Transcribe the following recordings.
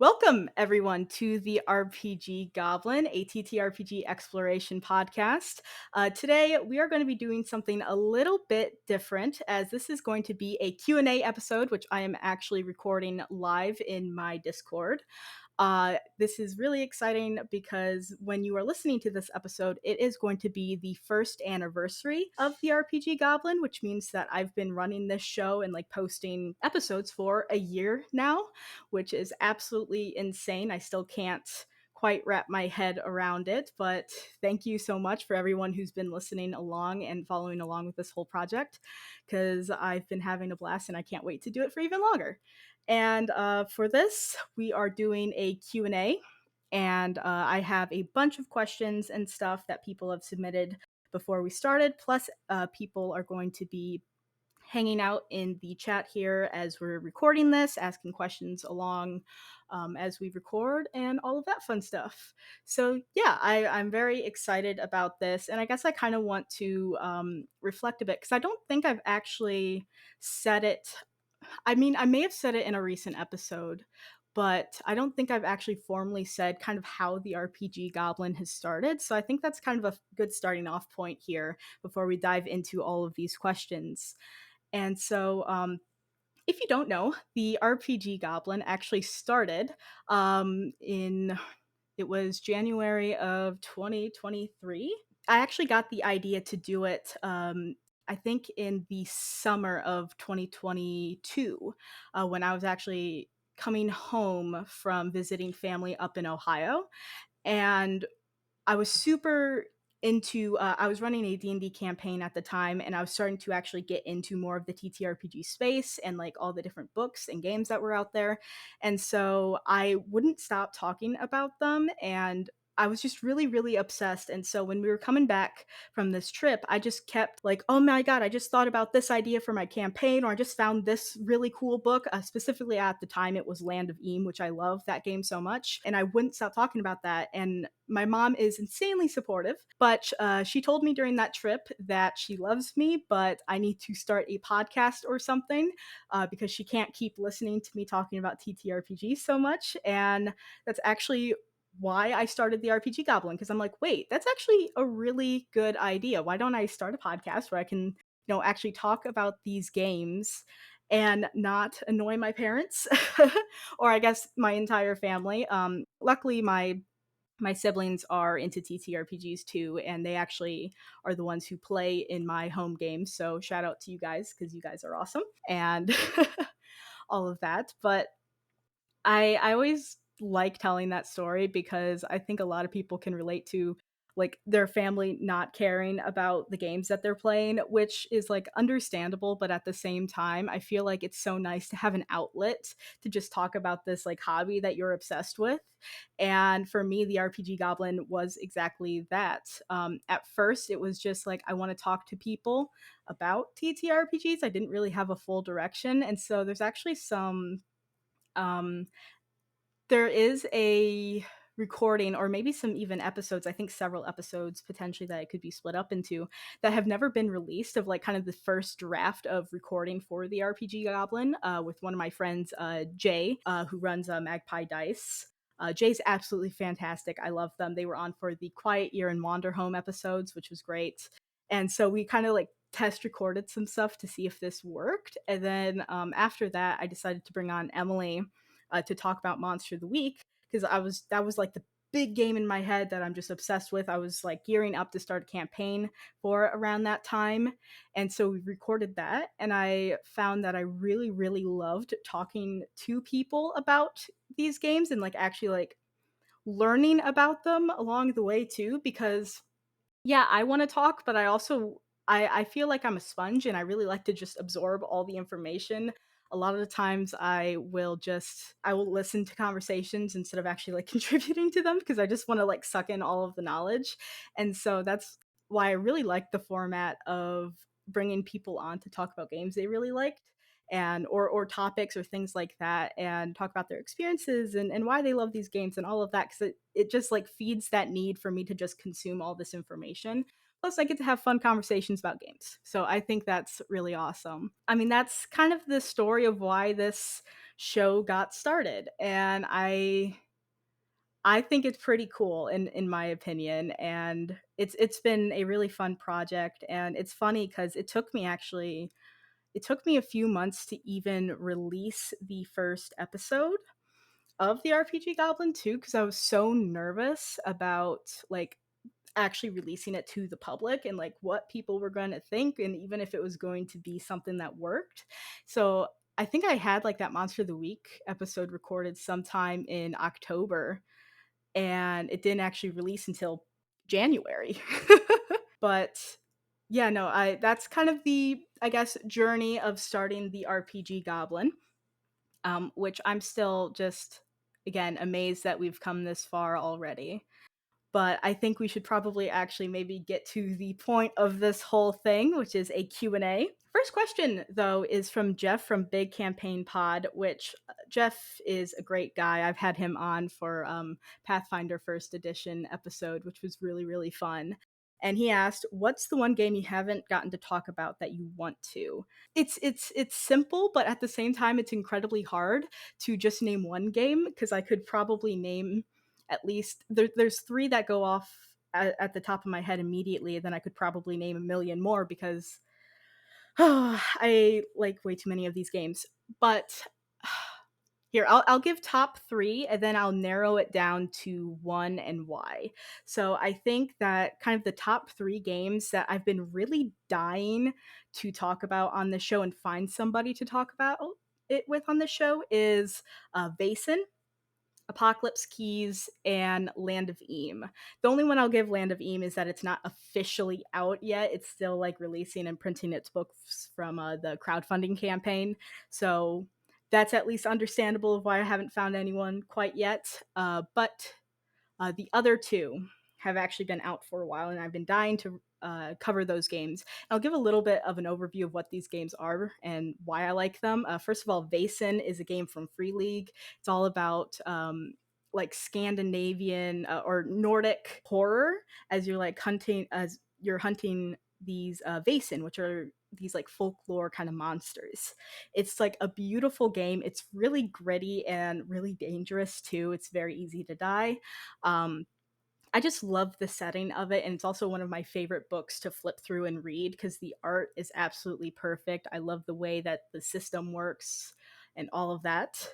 Welcome, everyone, to the RPG Goblin, a TTRPG exploration podcast. Today, we are going to be doing something a little bit different, as this is going to be a Q&A episode, which I am actually recording live in my Discord. This is really exciting because when you are listening to this episode, it is going to be the first anniversary of the RPG Goblin, which means that I've been running this show and posting episodes for a year now, which is absolutely insane. I still can't quite wrap my head around it, but thank you so much for everyone who's been listening along and following along with this whole project, because I've been having a blast and I can't wait to do it for even longer. And for this, we are doing a Q&A, and I have a bunch of questions and stuff that people have submitted before we started, plus people are going to be hanging out in the chat here as we're recording this, asking questions along as we record, and all of that fun stuff. So yeah, I'm very excited about this, and I guess I kind of want to reflect a bit because I don't think I've actually said it. I mean, I may have said it in a recent episode, but I don't think I've actually formally said kind of how the RPG Goblin has started. So I think that's kind of a good starting off point here before we dive into all of these questions. And so, if you don't know, the RPG Goblin actually started in it was January of 2023. I actually got the idea to do it. I think in the summer of 2022, when I was actually coming home from visiting family up in Ohio, and I was super into I was running a D&D campaign at the time, and I was starting to actually get into more of the TTRPG space and all the different books and games that were out there. And so I wouldn't stop talking about them, and I was just really, really obsessed. And so when we were coming back from this trip, I just kept oh my God, I just thought about this idea for my campaign, or I just found this really cool book. Specifically at the time, it was Land of Eam, which I love that game so much. And I wouldn't stop talking about that. And my mom is insanely supportive, but she told me during that trip that she loves me, but I need to start a podcast or something because she can't keep listening to me talking about TTRPGs so much. And that's actually why I started the RPG Goblin, because I'm like, wait, that's actually a really good idea. Why don't I start a podcast where I can, actually talk about these games and not annoy my parents or I guess my entire family. Luckily, my siblings are into TTRPGs too, and they actually are the ones who play in my home games. So shout out to you guys because you guys are awesome and all of that. But I always like telling that story because I think a lot of people can relate to their family not caring about the games that they're playing, which is understandable, but at the same time, I feel like it's so nice to have an outlet to just talk about this hobby that you're obsessed with. And for me, the RPG Goblin was exactly that. At first, it was just I want to talk to people about TTRPGs. I didn't really have a full direction, and so there's actually some um there is a recording, or maybe some even episodes, I think several episodes potentially that it could be split up into, that have never been released, of kind of the first draft of recording for the RPG Goblin, with one of my friends, Jay, who runs Magpie Dice. Jay's absolutely fantastic. I love them. They were on for the Quiet Year and Wander Home episodes, which was great. And so we kind of test recorded some stuff to see if this worked. And then after that, I decided to bring on Emily to talk about Monster of the Week, because that was the big game in my head that I'm just obsessed with. I was gearing up to start a campaign for around that time. And so we recorded that, and I found that I really, really loved talking to people about these games and actually learning about them along the way too, because yeah, I want to talk, but I feel like I'm a sponge and I really like to just absorb all the information. A lot of the times I will listen to conversations instead of actually contributing to them, because I just want to suck in all of the knowledge. And so that's why I really like the format of bringing people on to talk about games they really liked, and or topics or things like that, and talk about their experiences and why they love these games and all of that, because it just feeds that need for me to just consume all this information. Plus I get to have fun conversations about games, so I think that's really awesome. I mean, that's kind of the story of why this show got started. And I think it's pretty cool in my opinion, and it's been a really fun project. And it's funny because it took me a few months to even release the first episode of the RPG Goblin too, because I was so nervous about like actually releasing it to the public and like what people were going to think, and even if it was going to be something that worked. So I think I had like that Monster of the Week episode recorded sometime in October, and it didn't actually release until January. But yeah, no, I that's kind of the, I guess, journey of starting the RPG Goblin, which I'm still just, again, amazed that we've come this far already. But I think we should probably actually maybe get to the point of this whole thing, which is a Q&A. First question, though, is from Jeff from Big Campaign Pod, which Jeff is a great guy. I've had him on for Pathfinder First Edition episode, which was really, really fun. And he asked, "What's the one game you haven't gotten to talk about that you want to?" It's simple, but at the same time, it's incredibly hard to just name one game, because I could probably name at least there's three that go off at the top of my head immediately. Then I could probably name a million more because I like way too many of these games. But here, I'll give top three, and then I'll narrow it down to one and why. So I think that kind of the top three games that I've been really dying to talk about on the show and find somebody to talk about it with on the show is Vaesen, Apocalypse Keys, and Land of Eam. The only one I'll give Land of Eam is that it's not officially out yet. It's still like releasing and printing its books from the crowdfunding campaign. So that's at least understandable of why I haven't found anyone quite yet. But the other two have actually been out for a while, and I've been dying to cover those games. I'll give a little bit of an overview of what these games are and why I like them. First of all, Vaesen is a game from Free League. It's all about like Scandinavian or Nordic horror, as you're hunting these Vaesen, which are these like folklore kind of monsters. It's like a beautiful game. It's really gritty and really dangerous too. It's very easy to die. Um, I just love the setting of it, and it's also one of my favorite books to flip through and read because the art is absolutely perfect. I love the way that the system works and all of that.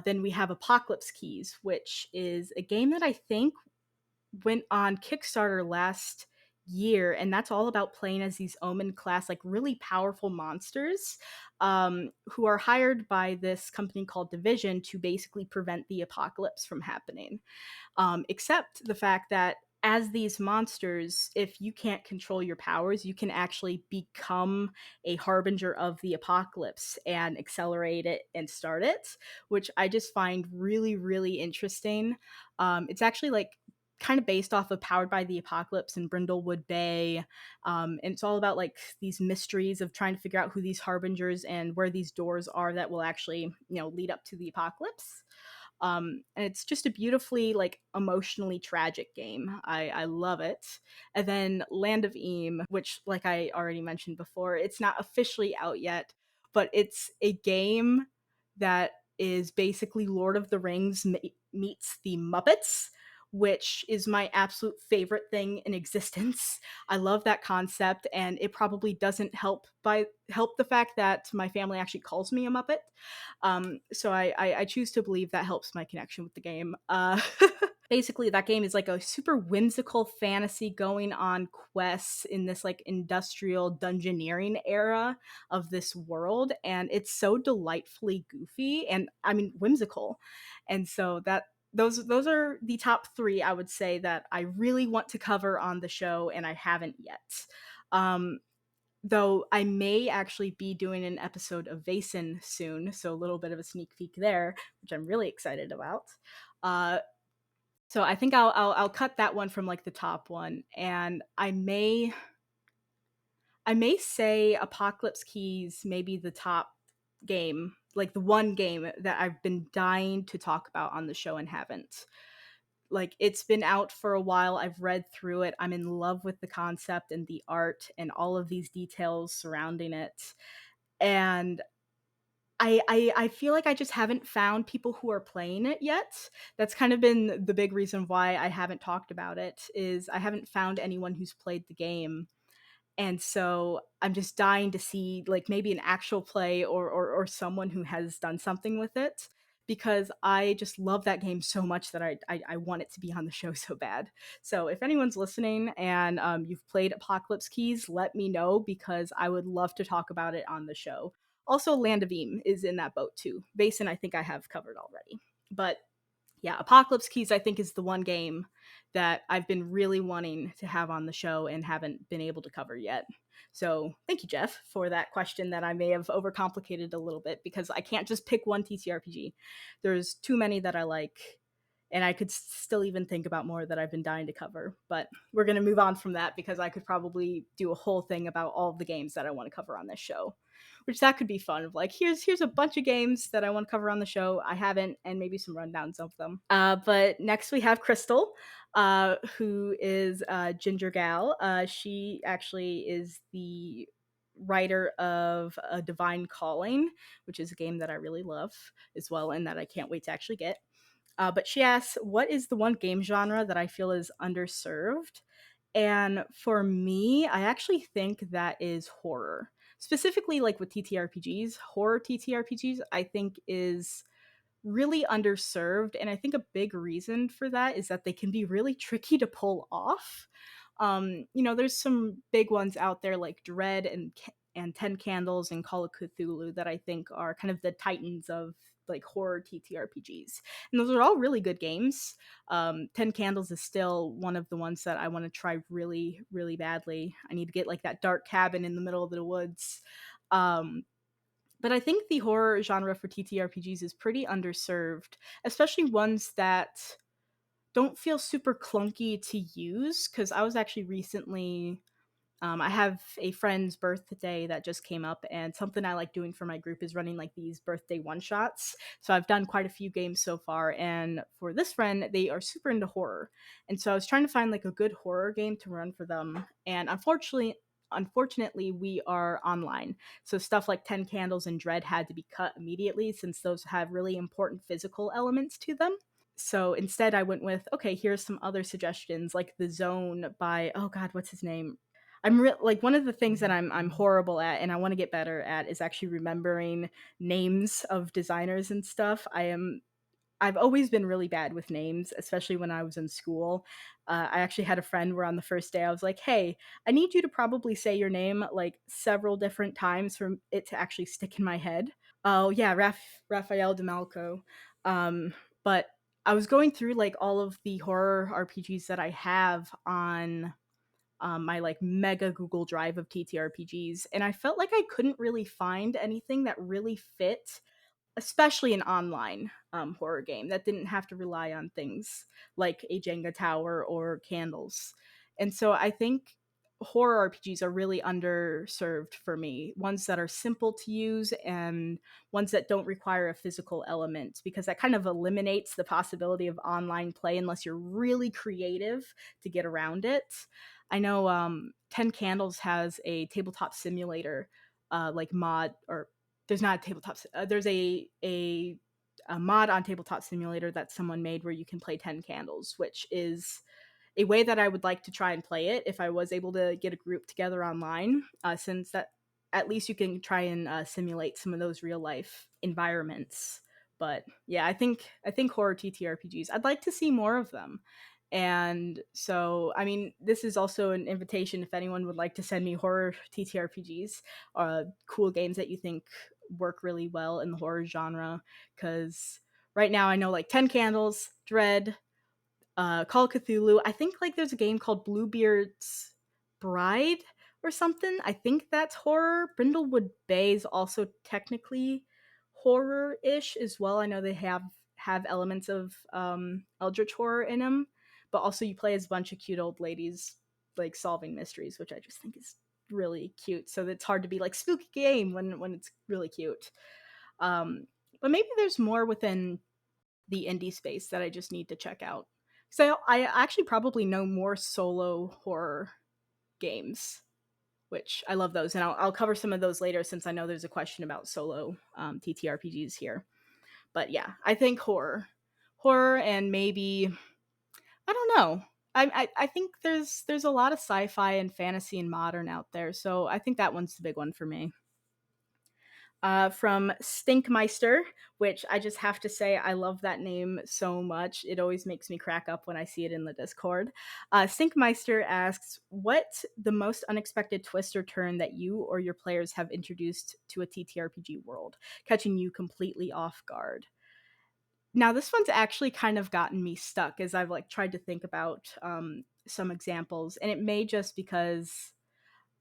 Then we have Apocalypse Keys, which is a game that I think went on Kickstarter last year, and that's all about playing as these Omen class, like really powerful monsters, who are hired by this company called Division to basically prevent the apocalypse from happening. Except the fact that as these monsters, if you can't control your powers, you can actually become a harbinger of the apocalypse and accelerate it and start it, which I just find really, really interesting. It's actually like kind of based off of Powered by the Apocalypse and Brindlewood Bay. And it's all about like these mysteries of trying to figure out who these harbingers and where these doors are that will actually, lead up to the apocalypse. And it's just a beautifully like emotionally tragic game. I love it. And then Land of Eam, which like I already mentioned before, it's not officially out yet, but it's a game that is basically Lord of the Rings meets the Muppets, which is my absolute favorite thing in existence. I love that concept, and it probably doesn't help the fact that my family actually calls me a Muppet. So I choose to believe that helps my connection with the game. Basically, that game is like a super whimsical fantasy going on quests in this like industrial dungeoneering era of this world, and it's so delightfully goofy and I mean whimsical. And so that those are the top three I would say that I really want to cover on the show, and I haven't yet. Um, Though I may actually be doing an episode of Vaesen soon, so a little bit of a sneak peek there, which I'm really excited about. Uh, so I think I'll cut that one from like the top one, and I may say Apocalypse Keys maybe the top game, like the one game that I've been dying to talk about on the show and haven't. Like it's been out for a while. I've read through it. I'm in love with the concept and the art and all of these details surrounding it. And I feel like I just haven't found people who are playing it yet. That's kind of been the big reason why I haven't talked about it, is I haven't found anyone who's played the game. And so I'm just dying to see like maybe an actual play or someone who has done something with it, because I just love that game so much that I want it to be on the show so bad. So if anyone's listening and you've played Apocalypse Keys, let me know because I would love to talk about it on the show. Also, Land of Eam is in that boat too. Basin, I think I have covered already. But yeah, Apocalypse Keys, I think, is the one game that I've been really wanting to have on the show and haven't been able to cover yet. So thank you, Jeff, for that question that I may have overcomplicated a little bit, because I can't just pick one TTRPG. There's too many that I like, and I could still even think about more that I've been dying to cover. But we're going to move on from that because I could probably do a whole thing about all of the games that I want to cover on this show, which that could be fun. Of like, here's a bunch of games that I want to cover on the show. I haven't, and maybe some rundowns of them. But next we have Crystal, who is Ginger Gal. She actually is the writer of A Divine Calling, which is a game that I really love as well, and that I can't wait to actually get. But she asks, what is the one game genre that I feel is underserved? And for me, I actually think that is horror. Specifically, like with TTRPGs, horror TTRPGs, I think is really underserved. And I think a big reason for that is that they can be really tricky to pull off. There's some big ones out there like Dread and 10 Candles and Call of Cthulhu that I think are kind of the titans of like horror TTRPGs. And those are all really good games. 10 Candles is still one of the ones that I want to try really, really badly. I need to get like that dark cabin in the middle of the woods. Um, but I think the horror genre for TTRPGs is pretty underserved, especially ones that don't feel super clunky to use. Because I was actually recently I have a friend's birthday that just came up, and something I like doing for my group is running like these birthday one shots. So I've done quite a few games so far, and for this friend, they are super into horror, and so I was trying to find like a good horror game to run for them, and unfortunately we are online, so stuff like 10 Candles and Dread had to be cut immediately since those have really important physical elements to them. So instead I went with, okay, here's some other suggestions like The Zone by, oh god, what's his name? Like one of the things that I'm horrible at and I want to get better at is actually remembering names of designers and stuff. I've always been really bad with names, especially when I was in school. I actually had a friend where on the first day I was like, "Hey, I need you to probably say your name like several different times for it to actually stick in my head." Oh yeah, Raphael DeMalco. But I was going through like all of the horror RPGs that I have on my like mega Google Drive of TTRPGs, and I felt like I couldn't really find anything that really fit, especially an online horror game that didn't have to rely on things like a Jenga tower or candles. And so I think horror RPGs are really underserved for me. Ones that are simple to use and ones that don't require a physical element, because that kind of eliminates the possibility of online play unless you're really creative to get around it. I know 10 Candles has a tabletop simulator like mod, or there's not a tabletop. There's a mod on Tabletop Simulator that someone made where you can play 10 Candles, which is a way that I would like to try and play it if I was able to get a group together online, since that at least you can try and simulate some of those real life environments. But yeah, I think horror TTRPGs. I'd like to see more of them. And so, I mean, this is also an invitation if anyone would like to send me horror TTRPGs, cool games that you think work really well in the horror genre. Because right now I know like 10 Candles, Dread, Call of Cthulhu. I think like there's a game called Bluebeard's Bride or something. I think that's horror. Brindlewood Bay is also technically horror-ish as well. I know they have elements of eldritch horror in them, but also you play as a bunch of cute old ladies like solving mysteries, which I just think is really cute. So it's hard to be like spooky game when it's really cute. Um, but maybe there's more within the indie space that I just need to check out. So I actually probably know more solo horror games. which I love those, and I'll cover some of those later since I know there's a question about solo TTRPGs here. But yeah, I think horror, and maybe I don't know. I think there's a lot of sci-fi and fantasy and modern out there, so I think that one's the big one for me. From Stinkmeister, which I just have to say I love that name so much. It always makes me crack up when I see it in the Discord. Stinkmeister asks, "What the most unexpected twist or turn that you or your players have introduced to a TTRPG world, catching you completely off guard?" Now, this one's actually kind of gotten me stuck as I've like tried to think about some examples, and it may just because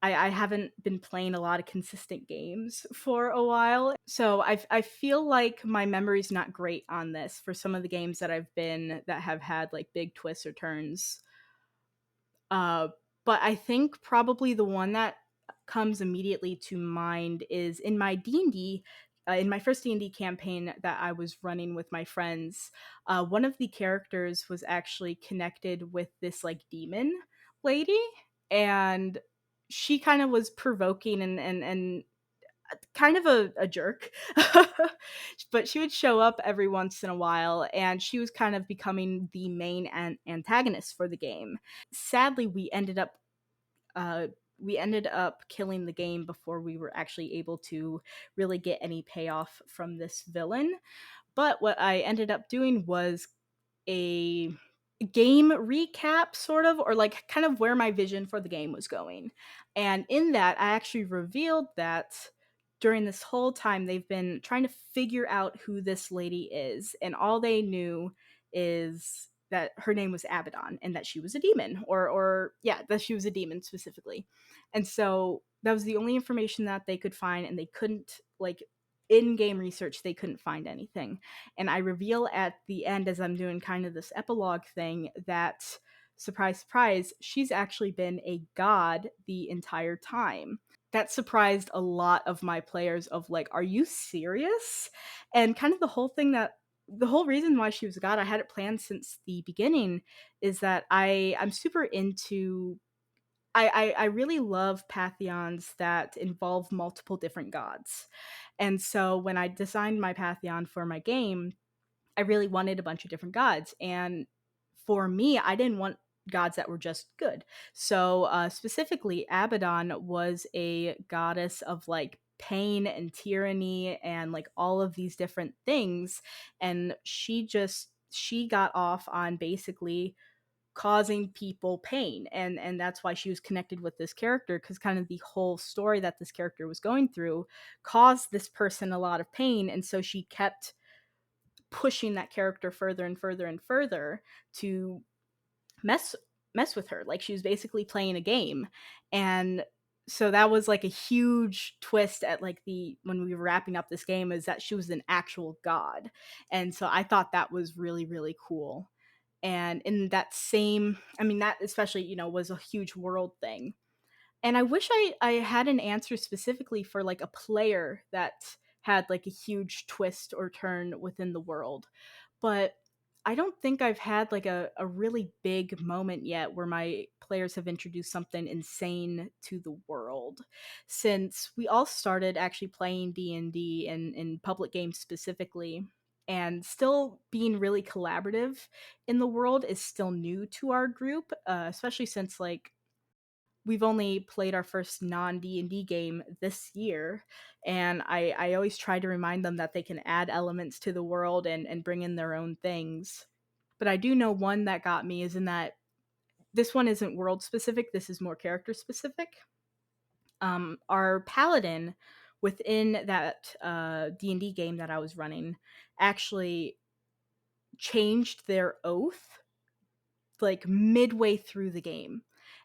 I haven't been playing a lot of consistent games for a while. So I feel like my memory's not great on this for some of the games that I've been that have had like big twists or turns. Uh, but I think probably the one that comes immediately to mind is in my D&D, in my first D&D campaign that I was running with my friends. One of the characters was actually connected with this like demon lady, and she kind of was provoking and kind of a jerk. But she would show up every once in a while, and she was kind of becoming the main antagonist for the game. Sadly, uh, we ended up killing the game before we were actually able to really get any payoff from this villain. But what I ended up doing was a game recap, sort of, or like kind of where my vision for the game was going. And in that, I actually revealed that during this whole time, they've been trying to figure out who this lady is. And all they knew is that her name was Abaddon and that she was a demon, or yeah, that she was a demon specifically. And so that was the only information that they could find, and they couldn't, like, in game research, they couldn't find anything. And I reveal at the end, as I'm doing kind of this epilogue thing, that surprise, surprise, she's actually been a god the entire time. That surprised a lot of my players of like, are you serious? And kind of the whole reason why she was a god, I had it planned since the beginning, is that I'm super into I really love pantheons that involve multiple different gods. And so when I designed my pantheon for my game, I really wanted a bunch of different gods. And for me, I didn't want gods that were just good. So specifically, Abaddon was a goddess of like pain and tyranny and like all of these different things. And she got off on basically causing people pain, and that's why she was connected with this character, because kind of the whole story that this character was going through caused this person a lot of pain, and so she kept pushing that character further and further and further to mess mess with her, like she was basically playing a game. And so that was like a huge twist at like the when we were wrapping up this game, is that she was an actual god. And so I thought that was really really cool. And in that same, I mean, that especially, was a huge world thing. And I wish I had an answer specifically for like a player that had like a huge twist or turn within the world. But I don't think I've had like a really big moment yet where my players have introduced something insane to the world. Since we all started actually playing D&D and in public games specifically, and still being really collaborative in the world is still new to our group, especially since like we've only played our first non D&D game this year, and I always try to remind them that they can add elements to the world and bring in their own things. But I do know one that got me is in that this one isn't world specific, this is more character specific. Our paladin within that D&D game that I was running actually changed their oath like midway through the game.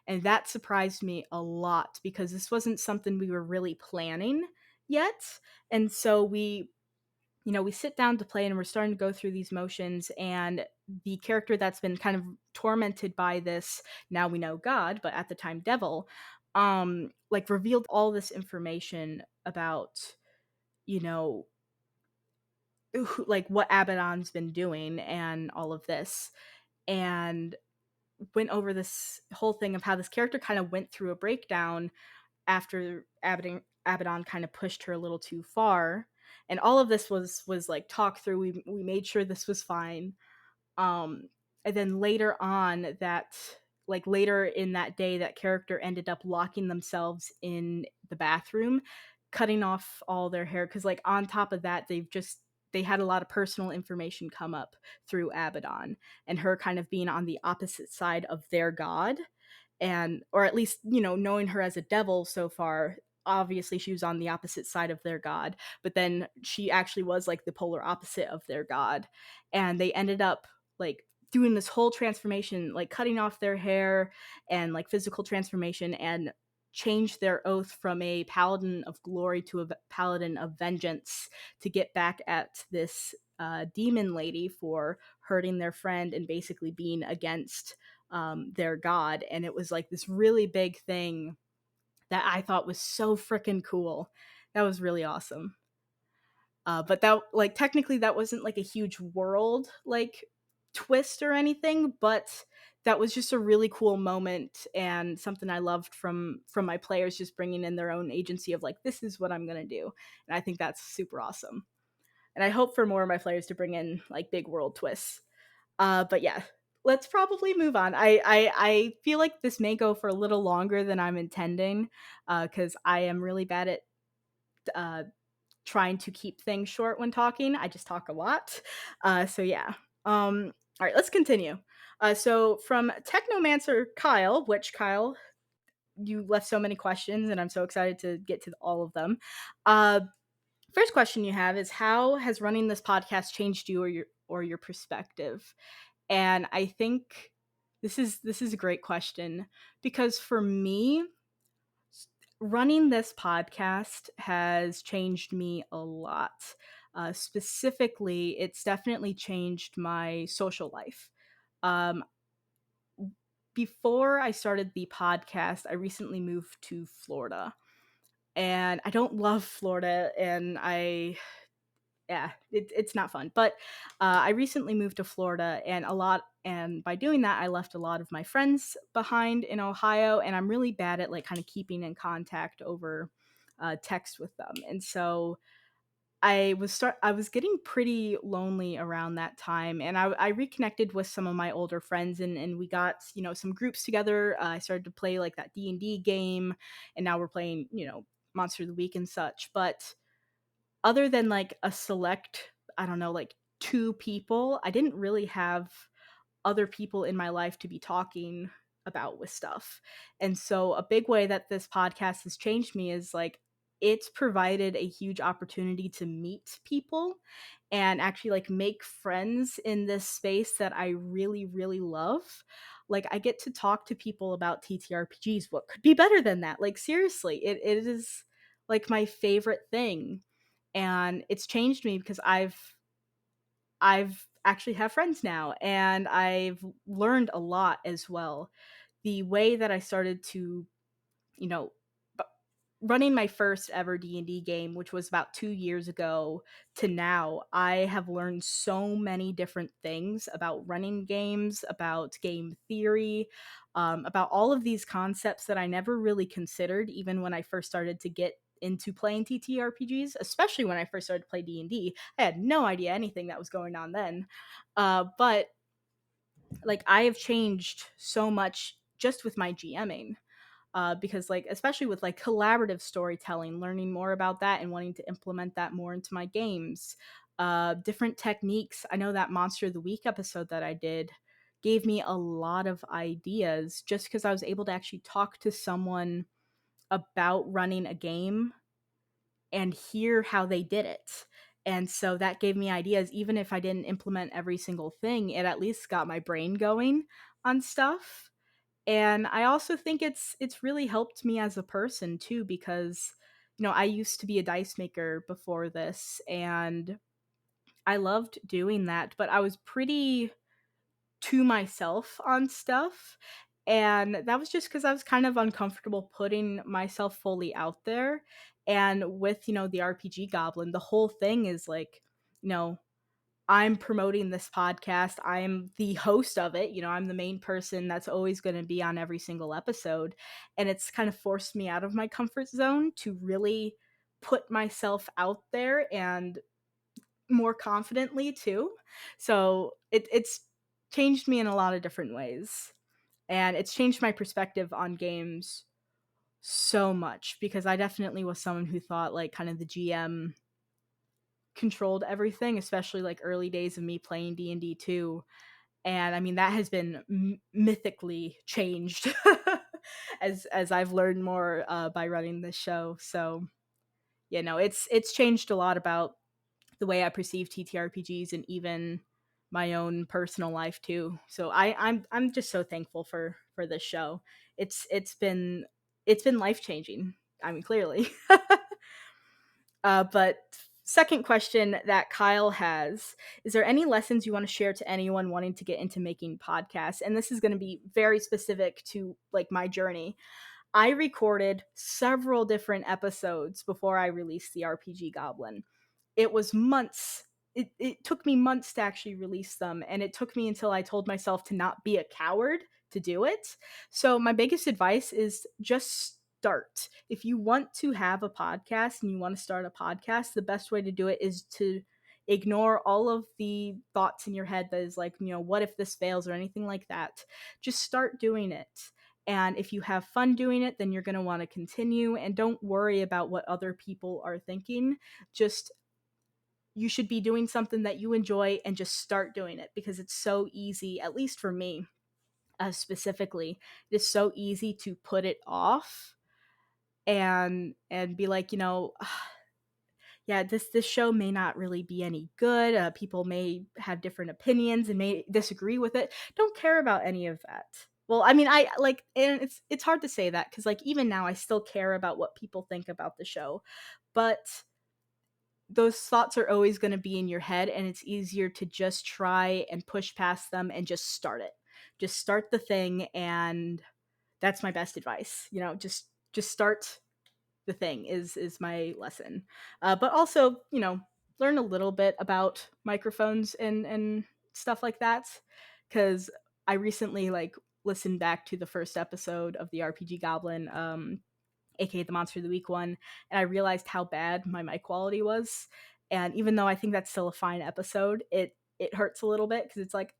And that surprised me a lot because this wasn't something we were really planning yet. And so we sit down to play and we're starting to go through these motions, and the character that's been kind of tormented by this, now we know God, but at the time devil, like revealed all this information about, you know, like what Abaddon's been doing and all of this. And went over this whole thing of how this character kind of went through a breakdown after Abaddon kind of pushed her a little too far. And all of this was like talked through. We made sure this was fine. um and then later on, that like later in that day, that character ended up locking themselves in the bathroom, cutting off all their hair, because like on top of that, they had a lot of personal information come up through Abaddon, and her kind of being on the opposite side of their god, and or at least, knowing her as a devil so far, obviously she was on the opposite side of their god, but then she actually was like the polar opposite of their god. And they ended up like doing this whole transformation, like cutting off their hair and like physical transformation, and changed their oath from a paladin of glory to a paladin of vengeance, to get back at this demon lady for hurting their friend and basically being against their god. And it was like this really big thing that I thought was so freaking cool. That was really awesome. But that, like, technically that wasn't like a huge world like twist or anything, but that was just a really cool moment and something I loved from my players, just bringing in their own agency of like, this is what I'm gonna do. And I think that's super awesome. And I hope for more of my players to bring in like big world twists. But yeah, let's probably move on. I feel like this may go for a little longer than I'm intending, because I am really bad at uh, trying to keep things short when talking. I just talk a lot. So yeah. All right, let's continue. So from Technomancer Kyle, which Kyle, you left so many questions, and I'm so excited to get to all of them. Uh, First question you have is, how has running this podcast changed you or your perspective? And I think this is a great question, because for me, running this podcast has changed me a lot. Specifically, it's definitely changed my social life. Um, Before I started the podcast, I recently moved to Florida, and I don't love Florida, and yeah, it's not fun. But I recently moved to Florida, and by doing that, I left a lot of my friends behind in Ohio, and I'm really bad at like kind of keeping in contact over text with them. And so I was getting pretty lonely around that time, and I reconnected with some of my older friends, and we got, some groups together. I started to play like that D&D game, and now we're playing, Monster of the Week and such. But other than like a select, I don't know, like two people, I didn't really have other people in my life to be talking about with stuff. And so a big way that this podcast has changed me is like, it's provided a huge opportunity to meet people and actually like make friends in this space that I really, really love. Like, I get to talk to people about TTRPGs. What could be better than that? Like, seriously, it is like my favorite thing. And it's changed me because I've actually have friends now, and I've learned a lot as well. The way that I started to, you know, b- running my first ever D&D game, which was about 2 years ago, to now, I have learned so many different things about running games, about game theory, about all of these concepts that I never really considered even when I first started to get into playing TTRPGs, especially when I first started to play D&D. I had no idea anything that was going on then. But like, I have changed so much just with my GMing, because like, especially with like collaborative storytelling, learning more about that and wanting to implement that more into my games. Different techniques. I know that Monster of the Week episode that I did gave me a lot of ideas, just because I was able to actually talk to someone about running a game and hear how they did it. And so that gave me ideas. Even if I didn't implement every single thing, it at least got my brain going on stuff. And I also think it's really helped me as a person too, because I used to be a dice maker before this, and I loved doing that, but I was pretty to myself on stuff. And that was just because I was kind of uncomfortable putting myself fully out there. And with, the RPG Goblin, the whole thing is like, you know, I'm promoting this podcast. I'm the host of it. I'm the main person that's always going to be on every single episode. And it's kind of forced me out of my comfort zone to really put myself out there and more confidently too. So it's changed me in a lot of different ways. And it's changed my perspective on games so much because I definitely was someone who thought like kind of the GM controlled everything, especially like early days of me playing D&D 2. And I mean that has been mythically changed as I've learned more by running this show. So it's changed a lot about the way I perceive TTRPGs and even my own personal life too. So I'm just so thankful for this show. It's been life changing. I mean, clearly. But second question that Kyle has: is there any lessons you want to share to anyone wanting to get into making podcasts? And this is going to be very specific to like my journey. I recorded several different episodes before I released the RPG Goblin. It was months. It took me months to actually release them, and it took me until I told myself to not be a coward to do it. So my biggest advice is just start. If you want to have a podcast and you want to start a podcast, the best way to do it is to ignore all of the thoughts in your head that is like, what if this fails or anything like that. Just start doing it. And if you have fun doing it, then you're going to want to continue, and don't worry about what other people are thinking. Just you should be doing something that you enjoy and just start doing it because it's so easy, at least for me specifically. It's so easy to put it off and be like, yeah, this show may not really be any good. People may have different opinions and may disagree with it. Don't care about any of that. Well, I mean, I like, and it's hard to say that because like even now I still care about what people think about the show, but those thoughts are always going to be in your head, and it's easier to just try and push past them and just start it. Just start the thing, and that's my best advice. Just start the thing is my lesson. But also, learn a little bit about microphones and stuff like that, because I recently like listened back to the first episode of the RPG Goblin, aka the Monster of the Week one, and I realized how bad my mic quality was. And even though I think that's still a fine episode, it hurts a little bit because it's like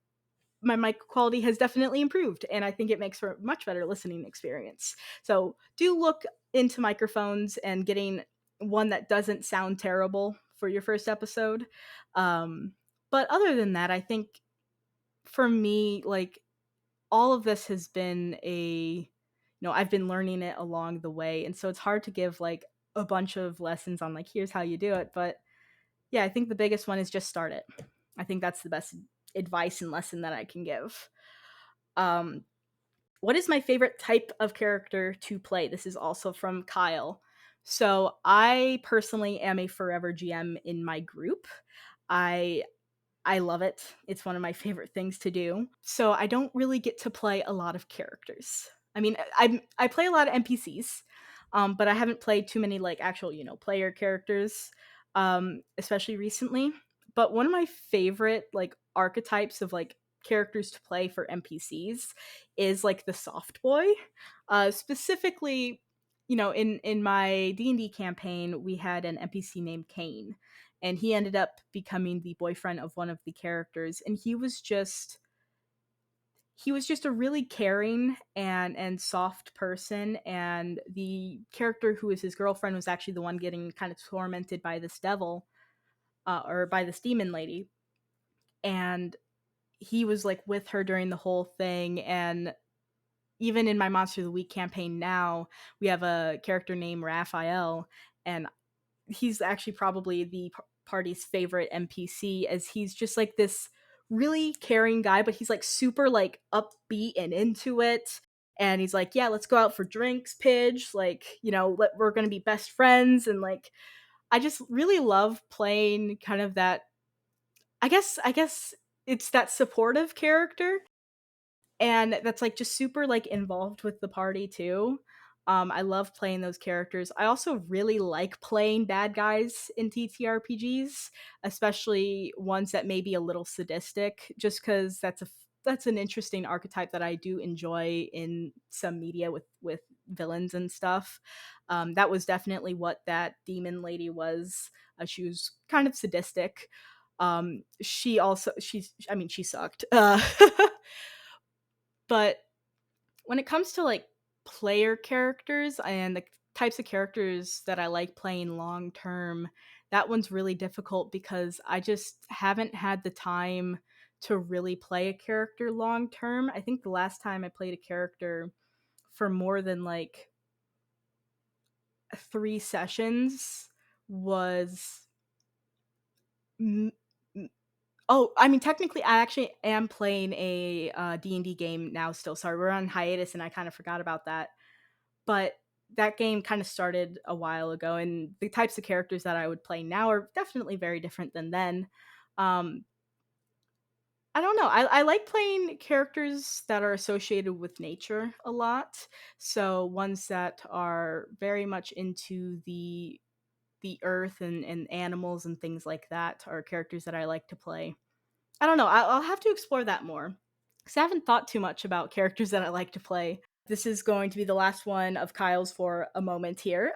my mic quality has definitely improved, and I think it makes for a much better listening experience. So do look into microphones and getting one that doesn't sound terrible for your first episode. Um, but other than that, I think for me, like all of this has been I've been learning it along the way. And so it's hard to give like a bunch of lessons on like, here's how you do it. But yeah, I think the biggest one is just start it. I think that's the best advice and lesson that I can give. Um, what is my favorite type of character to play? This is also from Kyle. So I personally am a forever GM in my group. I I love it. It's one of my favorite things to do. So I don't really get to play a lot of characters. I mean, I play a lot of NPCs, but I haven't played too many like actual player characters, especially recently. But one of my favorite like archetypes of like characters to play for NPCs is like the soft boy. Specifically, in my D&D campaign, we had an NPC named Kane, and he ended up becoming the boyfriend of one of the characters, and he was just a really caring and soft person, and the character who was his girlfriend was actually the one getting kind of tormented by this devil, or by this demon lady. And he was like with her during the whole thing. And even in my Monster of the Week campaign now, we have a character named Raphael, and he's actually probably the party's favorite NPC, as he's just like this really caring guy, but he's like super like upbeat and into it. And he's like, yeah, let's go out for drinks, Pidge. Like, we're gonna be best friends. And like, I just really love playing kind of that. I guess it's that supportive character, and that's like just super like involved with the party too. I love playing those characters. I also really like playing bad guys in TTRPGs, especially ones that may be a little sadistic, just because that's an interesting archetype that I do enjoy in some media with villains and stuff. That was definitely what that demon lady was. She was kind of sadistic. I mean, she sucked. But when it comes to like player characters and the types of characters that I like playing long term, that one's really difficult because I just haven't had the time to really play a character long term. I think the last time I played a character for more than like 3 sessions was. m- m- Oh, I mean, technically, I actually am playing a D&D game now. Still, sorry, we're on hiatus, and I kind of forgot about that. But that game kind of started a while ago, and the types of characters that I would play now are definitely very different than then. Um, I don't know. I like playing characters that are associated with nature a lot. So ones that are very much into the earth and animals and things like that are characters that I like to play. I don't know. I'll have to explore that more because I haven't thought too much about characters that I like to play. This is going to be the last one of Kyle's for a moment here,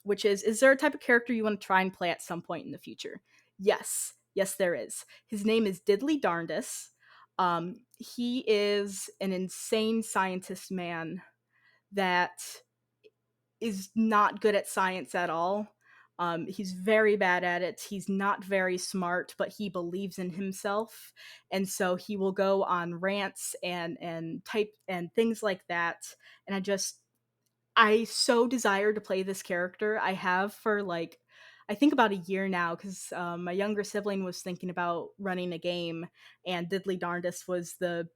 which is there a type of character you want to try and play at some point in the future? Yes. Yes, there is. His name is Diddley Darndus. He is an insane scientist man that is not good at science at all. He's very bad at it. He's not very smart, but he believes in himself, and so he will go on rants and type and things like that. And I so desire to play this character. I have for like I think about a year now because my younger sibling was thinking about running a game, and Diddley Darndus was the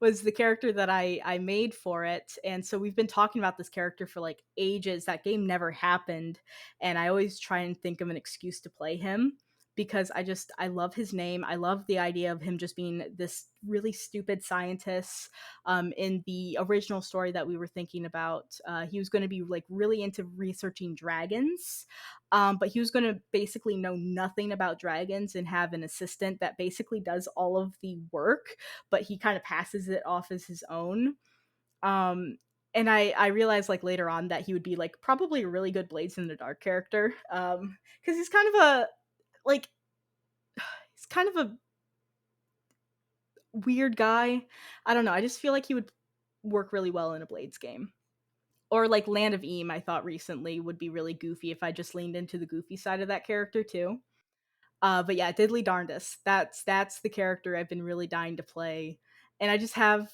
was the character that I made for it. And so we've been talking about this character for like ages. That game never happened. And I always try and think of an excuse to play him because I love his name. I love the idea of him just being this really stupid scientist. In the original story that we were thinking about, he was going to be like really into researching dragons, but he was going to basically know nothing about dragons and have an assistant that basically does all of the work, but he kind of passes it off as his own. And I realized like later on that he would be like probably a really good Blades in the Dark character. Because he's kind of a like he's kind of a weird guy. I don't know. I just feel like he would work really well in a Blades game. Or like Land of Eam, I thought recently would be really goofy if I just leaned into the goofy side of that character too. But yeah, Diddley Darndus. That's the character I've been really dying to play, and I just have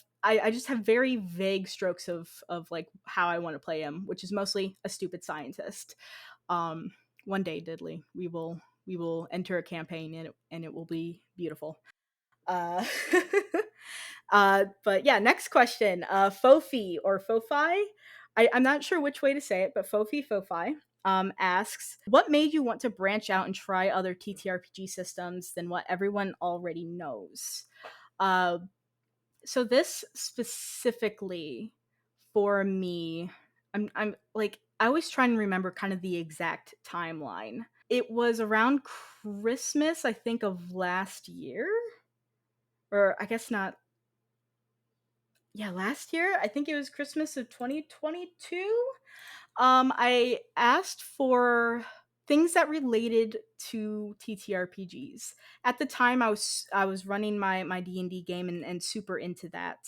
very vague strokes of like how I want to play him, which is mostly a stupid scientist. Um, One day, Diddley, we will enter a campaign and it will be beautiful. Uh, but yeah, next question. Fofi or Fofi, I'm not sure which way to say it, but Fofi asks, what made you want to branch out and try other TTRPG systems than what everyone already knows? Uh, so this specifically for me, I'm like I always try and remember kind of the exact timeline. It was around Christmas, I think, of last year, or I guess not. Yeah, last year. I think it was Christmas of 2022. I asked for things that related to TTRPGs. At the time, I was running my D&D game and super into that,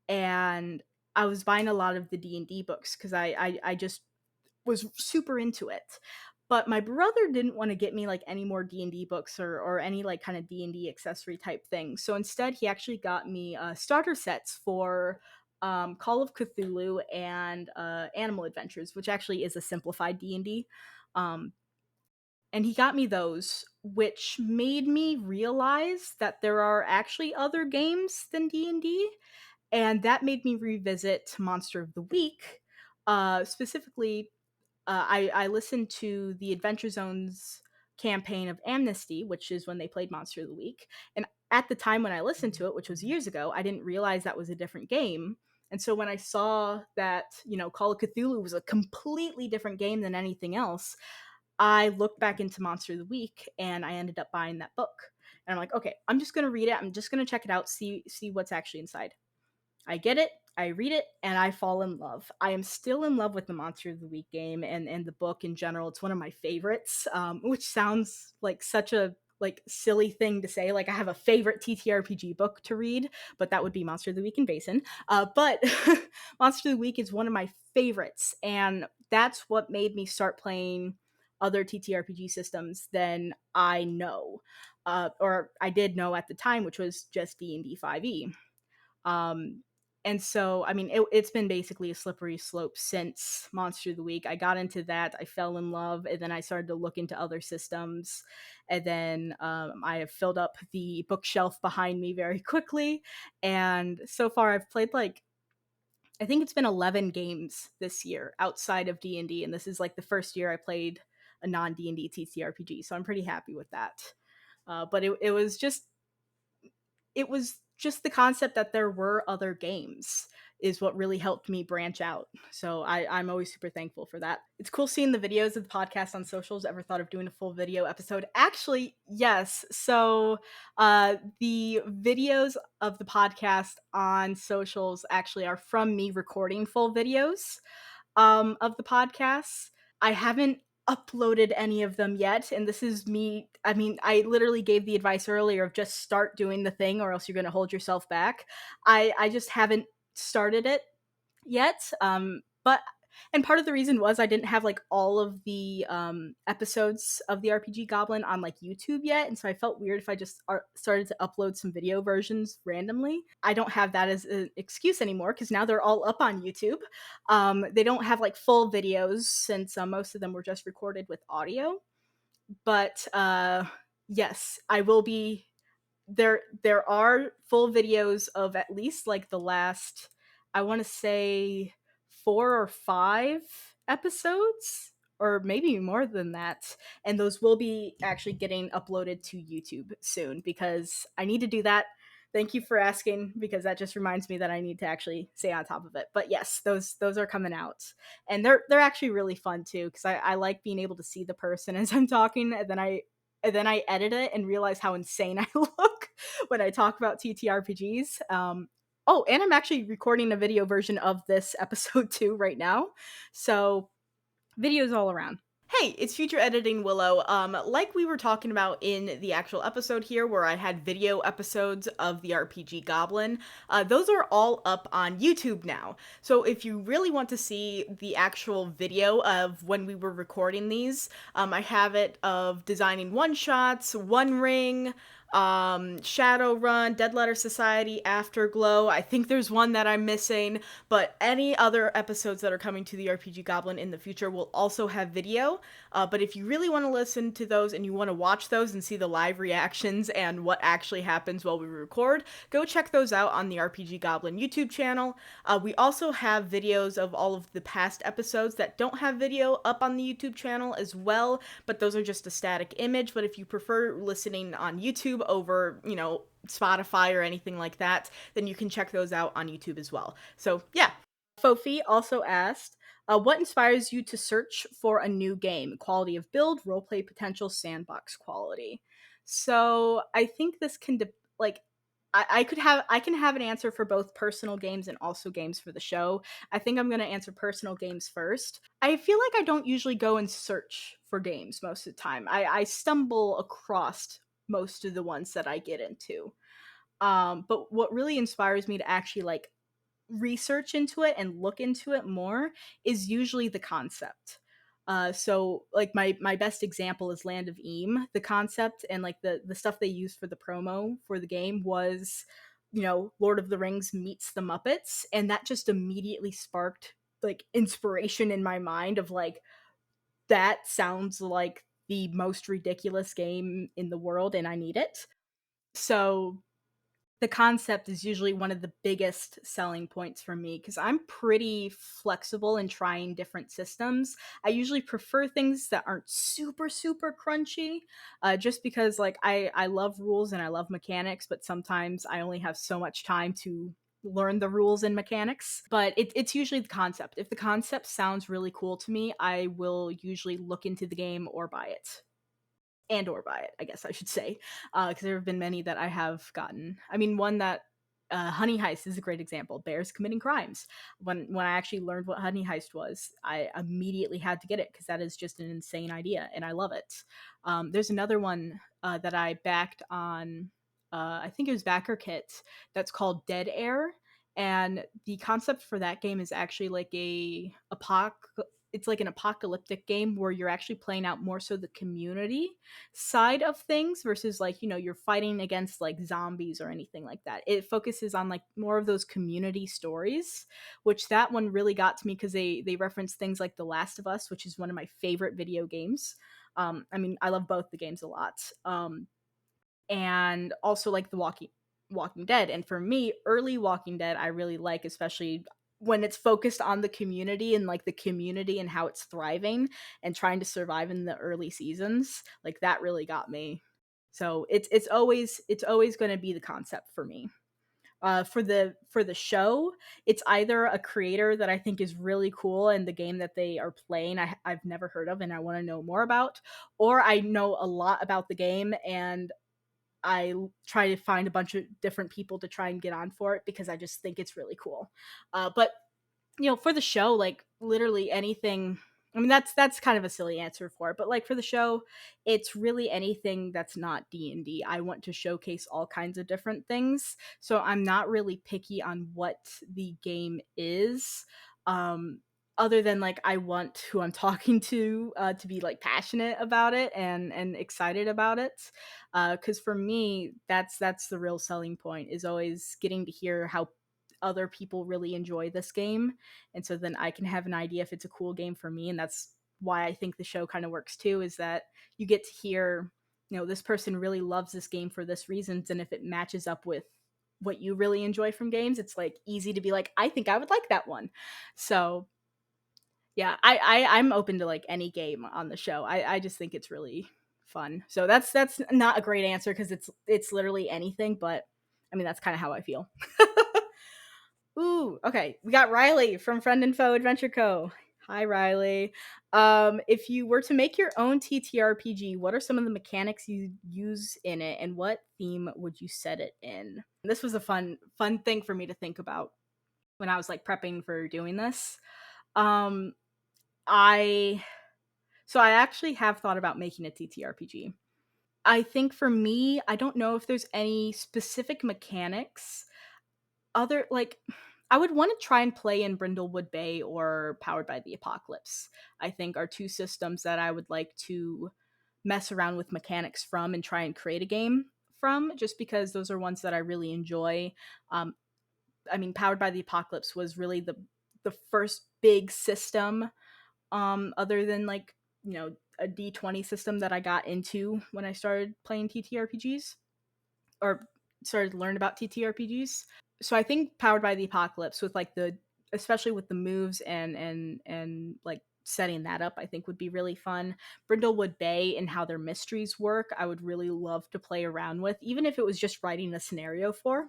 and I was buying a lot of the D&D books because I just was super into it. But my brother didn't want to get me like any more D&D books or any like kind of D&D accessory type thing. So instead he actually got me starter sets for Call of Cthulhu and Animal Adventures, which actually is a simplified D&D. Um, and he got me those, which made me realize that there are actually other games than D&D, and that made me revisit Monster of the Week, specifically I listened to the Adventure Zone's campaign of Amnesty, which is when they played Monster of the Week. And at the time when I listened to it, which was years ago, I didn't realize that was a different game. And so when I saw that, Call of Cthulhu was a completely different game than anything else, I looked back into Monster of the Week and I ended up buying that book. And I'm like, okay, I'm just gonna read it. I'm just gonna check it out, see what's actually inside. I get it, I read it, and I fall in love. I am still in love with the Monster of the Week game and the book in general. It's one of my favorites, which sounds like such a silly thing to say. Like I have a favorite TTRPG book to read, but that would be Monster of the Week in Basin. But Monster of the Week is one of my favorites, and that's what made me start playing other TTRPG systems than I know, or I did know at the time, which was just D&D 5e. Um, and so, I mean, it's been basically a slippery slope since Monster of the Week. I got into that, I fell in love, and then I started to look into other systems. And then I have filled up the bookshelf behind me very quickly. And so far, I've played I think it's been 11 games this year outside of D&D. And this is like the first year I played a non D&D TTRPG. So I'm pretty happy with that. But it was just the concept that there were other games is what really helped me branch out. So I'm always super thankful for that. It's cool seeing the videos of the podcast on socials. Ever thought of doing a full video episode? Actually, yes. So the videos of the podcast on socials actually are from me recording full videos of the podcasts. I haven't uploaded any of them yet, and this is me. I mean, I literally gave the advice earlier of just start doing the thing or else you're going to hold yourself back. I just haven't started it yet. But and part of the reason was I didn't have like all of the episodes of the RPG Goblin on like YouTube yet, and so I felt weird if I just started to upload some video versions randomly. I don't have that as an excuse anymore because now they're all up on YouTube. They don't have like full videos since most of them were just recorded with audio. But yes, I will be there are full videos of at least like the last, I want to say 4 or 5 episodes, or maybe more than that, and those will be actually getting uploaded to YouTube soon because I need to do that. Thank you for asking, because that just reminds me that I need to actually stay on top of it. But yes, those are coming out, and they're actually really fun too because I like being able to see the person as I'm talking, and then I edit it and realize how insane I look when I talk about TTRPGs. Oh, and I'm actually recording a video version of this episode too right now. So videos all around. Hey, it's Future Editing Willow. Like we were talking about in the actual episode here, where I had video episodes of the RPG Goblin, those are all up on YouTube now. So if you really want to see the actual video of when we were recording these, I have it of designing one-shots, One Ring, Shadowrun, Dead Letter Society, Afterglow. I think there's one that I'm missing, but any other episodes that are coming to the RPG Goblin in the future will also have video. But if you really want to listen to those and you want to watch those and see the live reactions and what actually happens while we record, go check those out on the RPG Goblin YouTube channel. We also have videos of all of the past episodes that don't have video up on the YouTube channel as well, but those are just a static image. But if you prefer listening on YouTube over, Spotify or anything like that, then you can check those out on YouTube as well. So yeah. Fofi also asked, what inspires you to search for a new game? Quality of build, roleplay potential, sandbox quality. So I think this can I can have an answer for both personal games and also games for the show. I think I'm going to answer personal games first. I feel like I don't usually go and search for games most of the time. I stumble across most of the ones that I get into. But what really inspires me to actually research into it and look into it more is usually the concept. So like my best example is Land of Eam. The concept and like the stuff they used for the promo for the game was, Lord of the Rings meets the Muppets, and that just immediately sparked like inspiration in my mind of like, that sounds like the most ridiculous game in the world and I need it. So the concept is usually one of the biggest selling points for me because I'm pretty flexible in trying different systems. I usually prefer things that aren't super, super crunchy, just because like I love rules and I love mechanics, but sometimes I only have so much time to learn the rules and mechanics, but it's usually the concept. If the concept sounds really cool to me, I will usually look into the game or buy it. And or buy it, I guess I should say, because there have been many that I have gotten. I mean, one that Honey Heist is a great example. Bears committing crimes. When I actually learned what Honey Heist was, I immediately had to get it because that is just an insane idea, and I love it. There's another one that I backed on. I think it was Backer Kit. That's called Dead Air, and the concept for that game is actually like it's like an apocalyptic game where you're actually playing out more so the community side of things versus like, you're fighting against like zombies or anything like that. It focuses on like more of those community stories, which that one really got to me because they reference things like The Last of Us, which is one of my favorite video games. I mean, I love both the games a lot. And also like the Walking Dead. And for me, early Walking Dead I really like, especially when it's focused on the community and like the community and how it's thriving and trying to survive in the early seasons. Like that really got me. So it's always going to be the concept for me. For the show, it's either a creator that I think is really cool and the game that they are playing I've never heard of and I want to know more about, or I know a lot about the game and I try to find a bunch of different people to try and get on for it because I just think it's really cool. But for the show, like literally anything. I mean, that's kind of a silly answer for it, but like for the show, it's really anything that's not D&D. I want to showcase all kinds of different things, so I'm not really picky on what the game is. Um, Other than like I want who I'm talking to be like passionate about it and excited about it, because for me that's the real selling point is always getting to hear how other people really enjoy this game, and so then I can have an idea if it's a cool game for me. And that's why I think the show kind of works too, is that you get to hear, this person really loves this game for this reasons, and if it matches up with what you really enjoy from games, it's like easy to be like, I think I would like that one. So yeah, I'm open to like any game on the show. I just think it's really fun. So that's not a great answer because it's literally anything, but I mean that's kind of how I feel. Ooh, okay. We got Riley from Friend and Foe Adventure Co. Hi, Riley. If you were to make your own TTRPG, what are some of the mechanics you use in it, and what theme would you set it in? This was a fun thing for me to think about when I was like prepping for doing this. Um, I so I actually have thought about making a TTRPG. I think for me, I don't know if there's any specific mechanics other like I would want to try and play in Brindlewood Bay or Powered by the Apocalypse. I think are two systems that I would like to mess around with mechanics from and try and create a game from, just because those are ones that I really enjoy. Um, I mean, Powered by the Apocalypse was really the first big system, other than like a D20 system that I got into when I started playing TTRPGs or started to learn about TTRPGs. So I think Powered by the Apocalypse, with like the especially with the moves and like setting that up, I think would be really fun. Brindlewood Bay and how their mysteries work, I would really love to play around with, even if it was just writing a scenario for.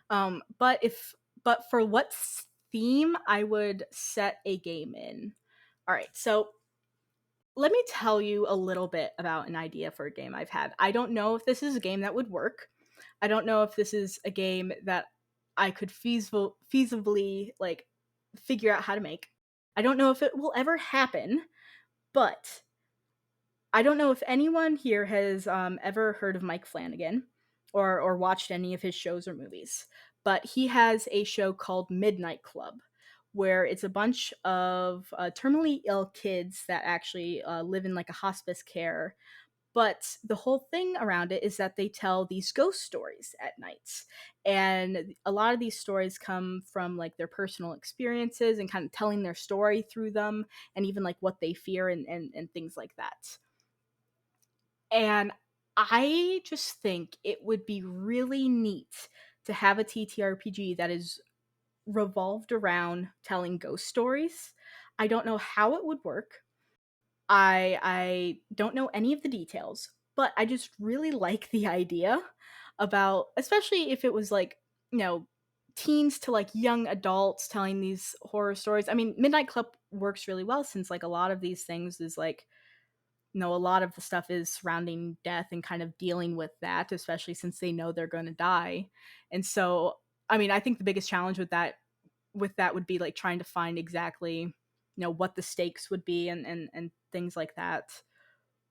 But for what theme I would set a game in. All right, so let me tell you a little bit about an idea for a game I've had. I don't know if this is a game that would work. I don't know if this is a game that I could feasibly like figure out how to make. I don't know if it will ever happen, but I don't know if anyone here has ever heard of Mike Flanagan or watched any of his shows or movies. But he has a show called Midnight Club, where it's a bunch of terminally ill kids that actually live in like a hospice care. But the whole thing around it is that they tell these ghost stories at night. And a lot of these stories come from like their personal experiences and kind of telling their story through them, and even like what they fear and things like that. And I just think it would be really neat to have a TTRPG that is revolved around telling ghost stories. I don't know how it would work. I don't know any of the details, but I just really like the idea about, especially if it was like, you know, teens to like young adults telling these horror stories. I mean, Midnight Club works really well since like a lot of these things is like, a lot of the stuff is surrounding death and kind of dealing with that, especially since they know they're going to die. And so, I mean, I think the biggest challenge with that would be like trying to find exactly, what the stakes would be and things like that.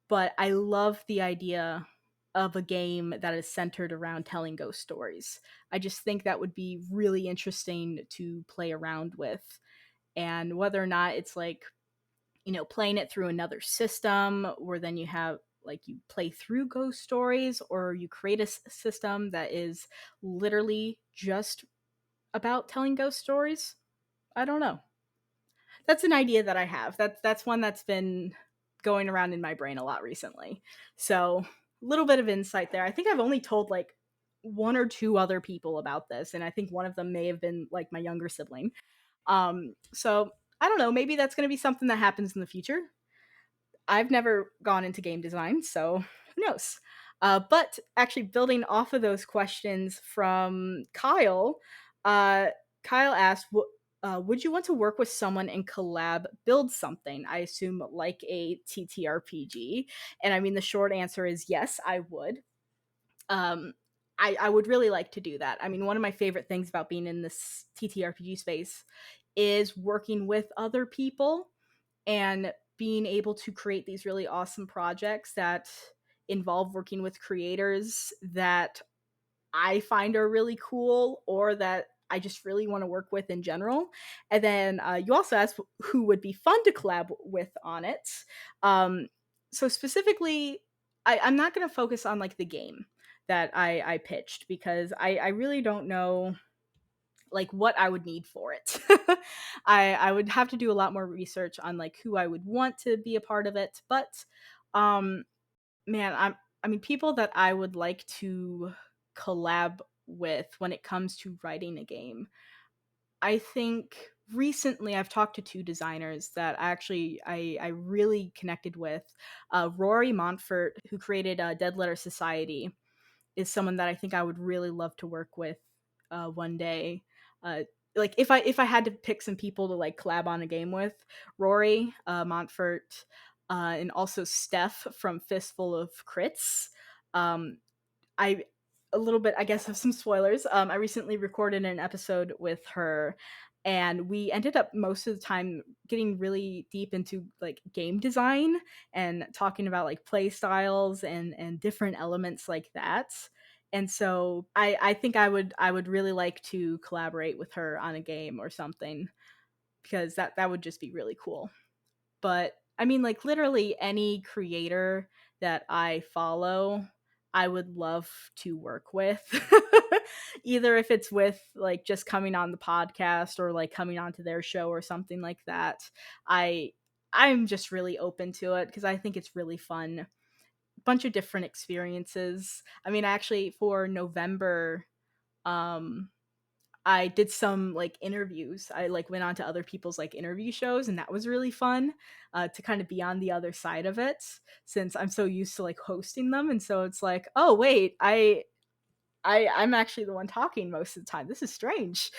But I love the idea of a game that is centered around telling ghost stories. I just think that would be really interesting to play around with. And whether or not it's like, playing it through another system where then you have like you play through ghost stories, or you create a system that is literally just about telling ghost stories. I don't know. That's an idea that I have. That's one that's been going around in my brain a lot recently. So, a little bit of insight there. I think I've only told like one or two other people about this, and I think one of them may have been like my younger sibling. So I don't know, maybe that's going to be something that happens in the future. I've never gone into game design, so who knows? But actually, building off of those questions from Kyle, uh, Kyle asked, would you want to work with someone and collab build something? I assume like a TTRPG. And I mean, the short answer is yes, I would. Um, I would really like to do that. I mean, one of my favorite things about being in this TTRPG space is working with other people and being able to create these really awesome projects that involve working with creators that I find are really cool or that I just really want to work with in general. And then you also asked who would be fun to collab with on it. Um, so specifically, I'm not going to focus on like the game that I pitched, because I really don't know like what I would need for it. I would have to do a lot more research on like who I would want to be a part of it. But um man, I mean, people that I would like to collab with when it comes to writing a game. I think recently I've talked to two designers that I really connected with. Rory Montfort, who created Dead Letter Society, is someone that I think I would really love to work with one day. Uh, like if I had to pick some people to like collab on a game with, Rory Montfort, and also Steph from Fistful of Crits. Um, I a little bit, I guess, of some spoilers. I recently recorded an episode with her, and we ended up most of the time getting really deep into like game design and talking about like play styles and different elements like that. And so I think I would really like to collaborate with her on a game or something, because that would just be really cool. But I mean, like literally any creator that I follow, I would love to work with. Either if it's with like just coming on the podcast or like coming onto their show or something like that. I I'm just really open to it because I think it's really fun. Bunch of different experiences. I mean, actually for November, um I did some like interviews. I like went on to other people's like interview shows, and that was really fun to kind of be on the other side of it, since I'm so used to like hosting them. And so it's like, oh wait, I'm actually the one talking most of the time. This is strange.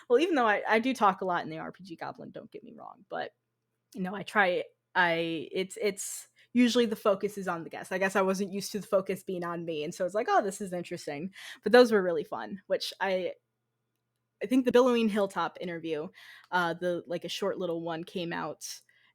Well, even though I do talk a lot in the RPG Goblin, don't get me wrong, but I try. It's usually the focus is on the guest. I guess I wasn't used to the focus being on me, and so it's like, oh, this is interesting. But those were really fun, which I think the Billowing Hilltop interview, the like a short little one came out,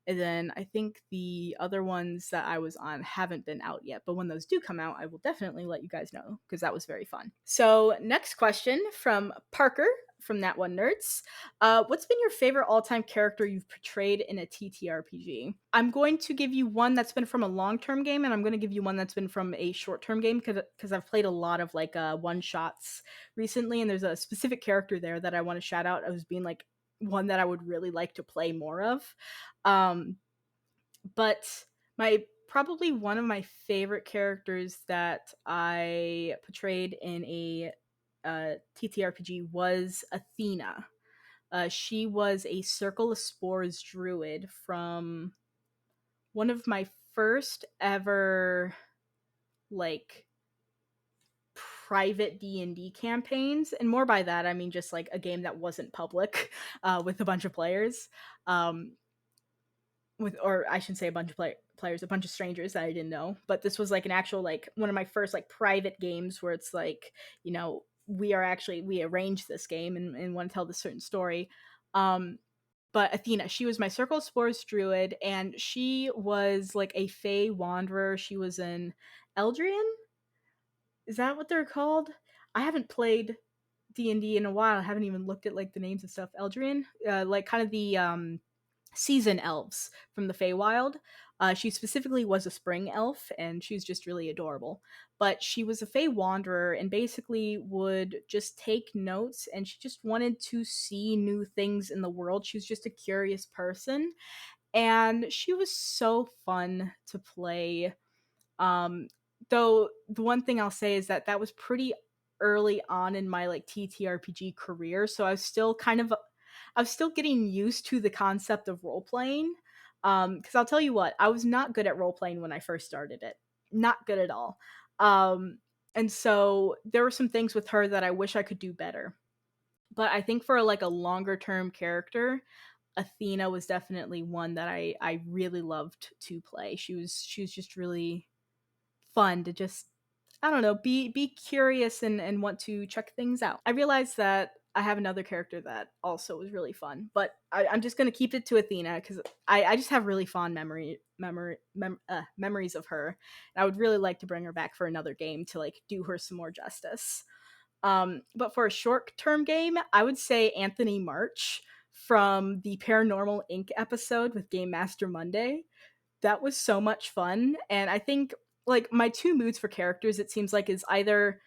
and then I think the other ones that I was on haven't been out yet. But when those do come out, I will definitely let you guys know because that was very fun. So next question from Parker from That One Nerds. What's been your favorite all-time character you've portrayed in a TTRPG? I'm going to give you one that's been from a long-term game, and I'm going to give you one that's been from a short-term game because I've played a lot of like one-shots recently, and there's a specific character there that I want to shout out as being like one that I would really like to play more of. Um, but my probably one of my favorite characters that I portrayed in a TTRPG was Athena. She was a Circle of Spores druid from one of my first ever like private D&D campaigns, and more by that I mean just like a game that wasn't public with a bunch of players. Um, with or I shouldn't say a bunch of players, a bunch of strangers that I didn't know. But this was like an actual like one of my first like private games where it's like, we arranged this game and want to tell this certain story. Um but Athena, she was my Circle of Spores druid, and she was like a Fey wanderer. She was an Eldrian. Is that what they're called? I haven't played D&D in a while. I haven't even looked at like the names and stuff. Eldrian, like kind of the season elves from the Feywild. She specifically was a spring elf, and she was just really adorable. But she was a Fey wanderer and basically would just take notes, and she just wanted to see new things in the world. She was just a curious person, and she was so fun to play. Um, though the one thing I'll say is that that was pretty early on in my like TTRPG career, so I was still getting used to the concept of role playing. Because I'll tell you what, I was not good at role playing when I first started it, not good at all. Um, and so there were some things with her that I wish I could do better. But I think for like a longer term character, Athena was definitely one that I really loved to play. She was just really fun to just, I don't know, be curious and want to check things out. I realized that I have another character that also was really fun, but I'm just gonna keep it to Athena because I just have really fond memories of her. And I would really like to bring her back for another game to like do her some more justice. But for a short term game, I would say Anthony March from the Paranormal Inc. episode with Game Master Monday. That was so much fun. And I think like my two moods for characters, it seems like, is either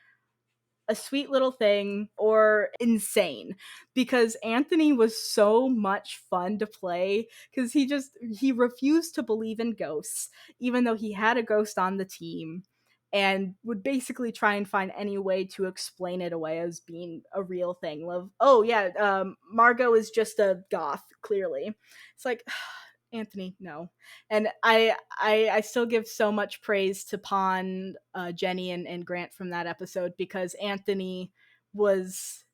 a sweet little thing or insane, because Anthony was so much fun to play because he refused to believe in ghosts even though he had a ghost on the team, and would basically try and find any way to explain it away as being a real thing. Love, oh yeah, Margot is just a goth, clearly. It's like, Anthony, no. And I still give so much praise to Pond, Jenny, and Grant from that episode, because Anthony was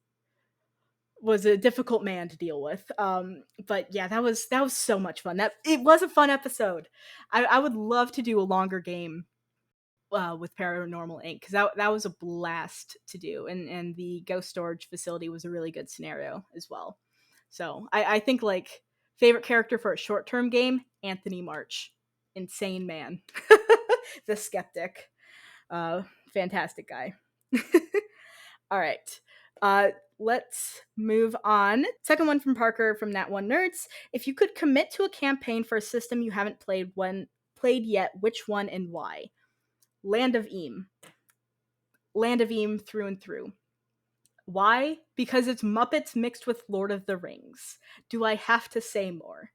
was a difficult man to deal with. But yeah, that was so much fun. That it was a fun episode. I would love to do a longer game with Paranormal Inc. because that was a blast to do, and the ghost storage facility was a really good scenario as well. So I think like favorite character for a short term game, Anthony March, insane man, the skeptic, uh, fantastic guy. All right. Uh, let's move on. Second one from Parker from Nat One Nerds. If you could commit to a campaign for a system you haven't played yet, which one and why? Land of Eam. Land of Eam through and through. Why? Because it's Muppets mixed with Lord of the Rings. Do I have to say more?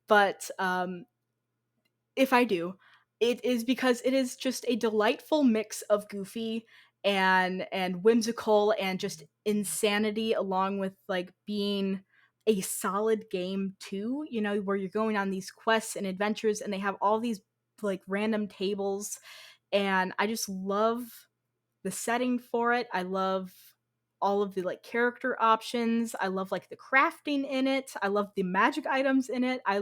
But if I do, it is because it is just a delightful mix of goofy and whimsical and just insanity, along with like being a solid game too, where you're going on these quests and adventures, and they have all these like random tables, and I just love the setting for it. I love all of the like character options. I love like the crafting in it. I love the magic items in it. I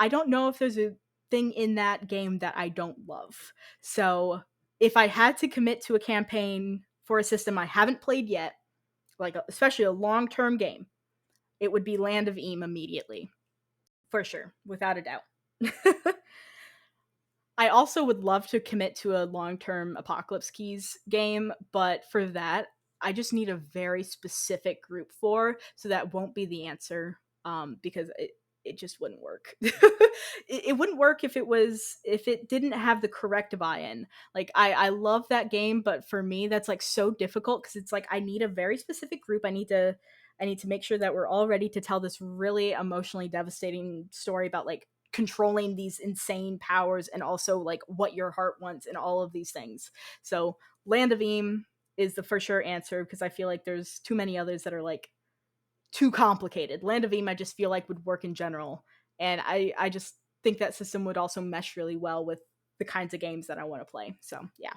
don't know if there's a thing in that game that I don't love. So, if I had to commit to a campaign for a system I haven't played yet, like especially a long-term game, it would be Land of Eam immediately. For sure, without a doubt. I also would love to commit to a long-term Apocalypse Keys game, but for that, I just need a very specific group so that won't be the answer, because it just wouldn't work. It wouldn't work if it didn't have the correct buy-in. Like I love that game, but for me that's like so difficult because it's like I need a very specific group. I need to make sure that we're all ready to tell this really emotionally devastating story about like controlling these insane powers and also like what your heart wants and all of these things. So Land of Eam is the for sure answer, because I feel like there's too many others that are like too complicated. Land of Eam I just feel like would work in general, and I just think that system would also mesh really well with the kinds of games that I want to play. So yeah.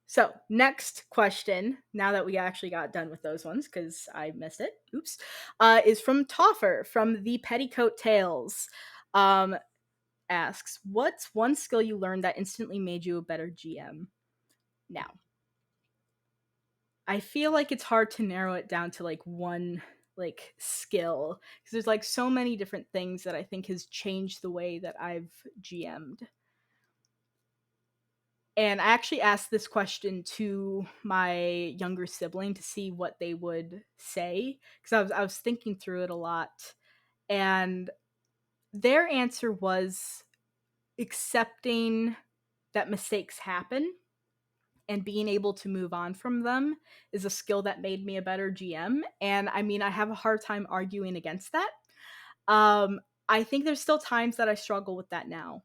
So, next question, now that we actually got done with those ones because I missed it, oops, is from Toffer from the Petticoat Tales. Um, Asks, what's one skill you learned that instantly made you a better GM? Now, I feel like it's hard to narrow it down to like one like skill because there's like so many different things that I think has changed the way that I've GM'd. And I actually asked this question to my younger sibling to see what they would say because I was thinking through it a lot, and their answer was accepting that mistakes happen and being able to move on from them is a skill that made me a better GM. And I mean, I have a hard time arguing against that. Um, I think there's still times that I struggle with that now,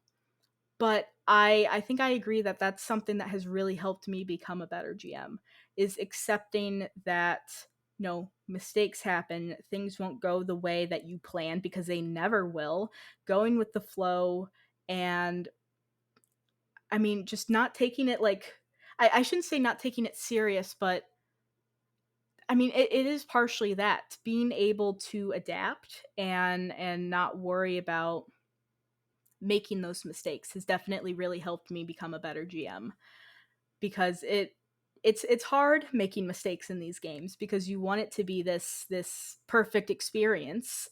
but I think I agree that that's something that has really helped me become a better GM is accepting that mistakes happen, things won't go the way that you plan because they never will, going with the flow, and I mean just not taking it like I shouldn't say not taking it serious, but I mean it is partially that being able to adapt and not worry about making those mistakes has definitely really helped me become a better GM because it's hard making mistakes in these games because you want it to be this perfect experience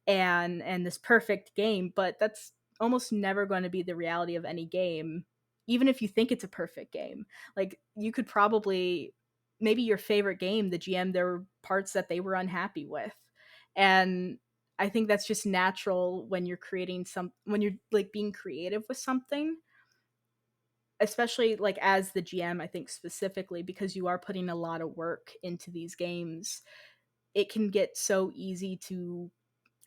and this perfect game, but that's almost never going to be the reality of any game. Even if you think it's a perfect game, like you could probably maybe your favorite game, the GM, there were parts that they were unhappy with, and I think that's just natural when you're creating when you're like being creative with something, especially like as the GM, I think specifically because you are putting a lot of work into these games, it can get so easy to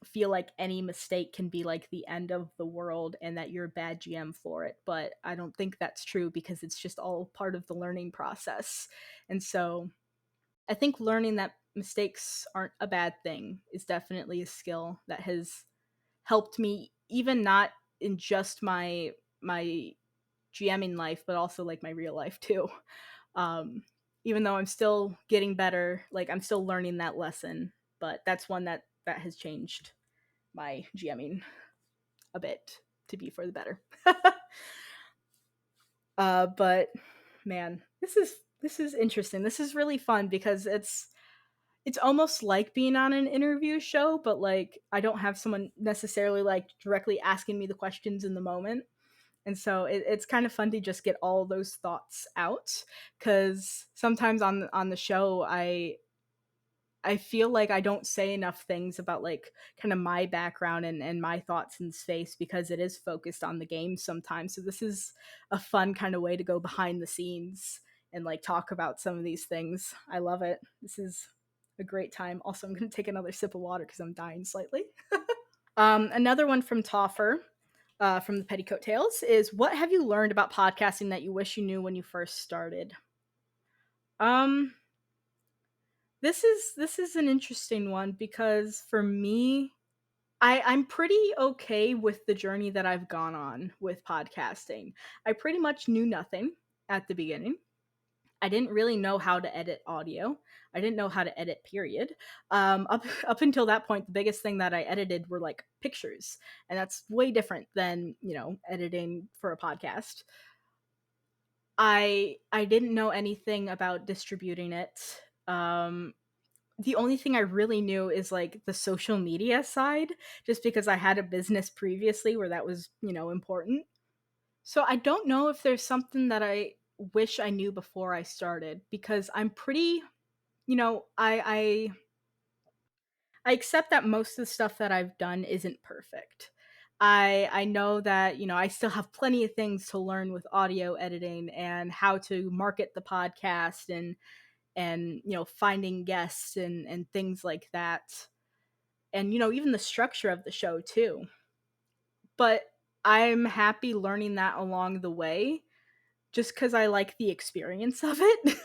feel like any mistake can be like the end of the world and that you're a bad GM for it. But I don't think that's true because it's just all part of the learning process. And so I think learning that mistakes aren't a bad thing is definitely a skill that has helped me even not in just my GMing life, but also like my real life too. Um, Even though I'm still getting better, like I'm still learning that lesson, but that's one that has changed my GMing a bit to be for the better. But man, this is interesting. This is really fun because it's almost like being on an interview show, but like I don't have someone necessarily like directly asking me the questions in the moment. And so it's kind of fun to just get all those thoughts out because sometimes on the show I feel like I don't say enough things about like kind of my background and my thoughts in space because it is focused on the game sometimes. So this is a fun kind of way to go behind the scenes and like talk about some of these things. I love it. This is a great time. Also, I'm going to take another sip of water because I'm dying slightly. Another one from Toffer from the Petticoat Tales is, what have you learned about podcasting that you wish you knew when you first started? Um, this is an interesting one because for me, I'm pretty okay with the journey that I've gone on with podcasting. I pretty much knew nothing at the beginning. I didn't really know how to edit audio. I didn't know how to edit, period. Up until that point, the biggest thing that I edited were like pictures, and that's way different than editing for a podcast. I didn't know anything about distributing it. The only thing I really knew is like the social media side, just because I had a business previously where that was, important. So I don't know if there's something that I wish I knew before I started because I'm pretty, I accept that most of the stuff that I've done isn't perfect. I know that, I still have plenty of things to learn with audio editing and how to market the podcast and finding guests and things like that, and even the structure of the show too. But I'm happy learning that along the way just because I like the experience of it.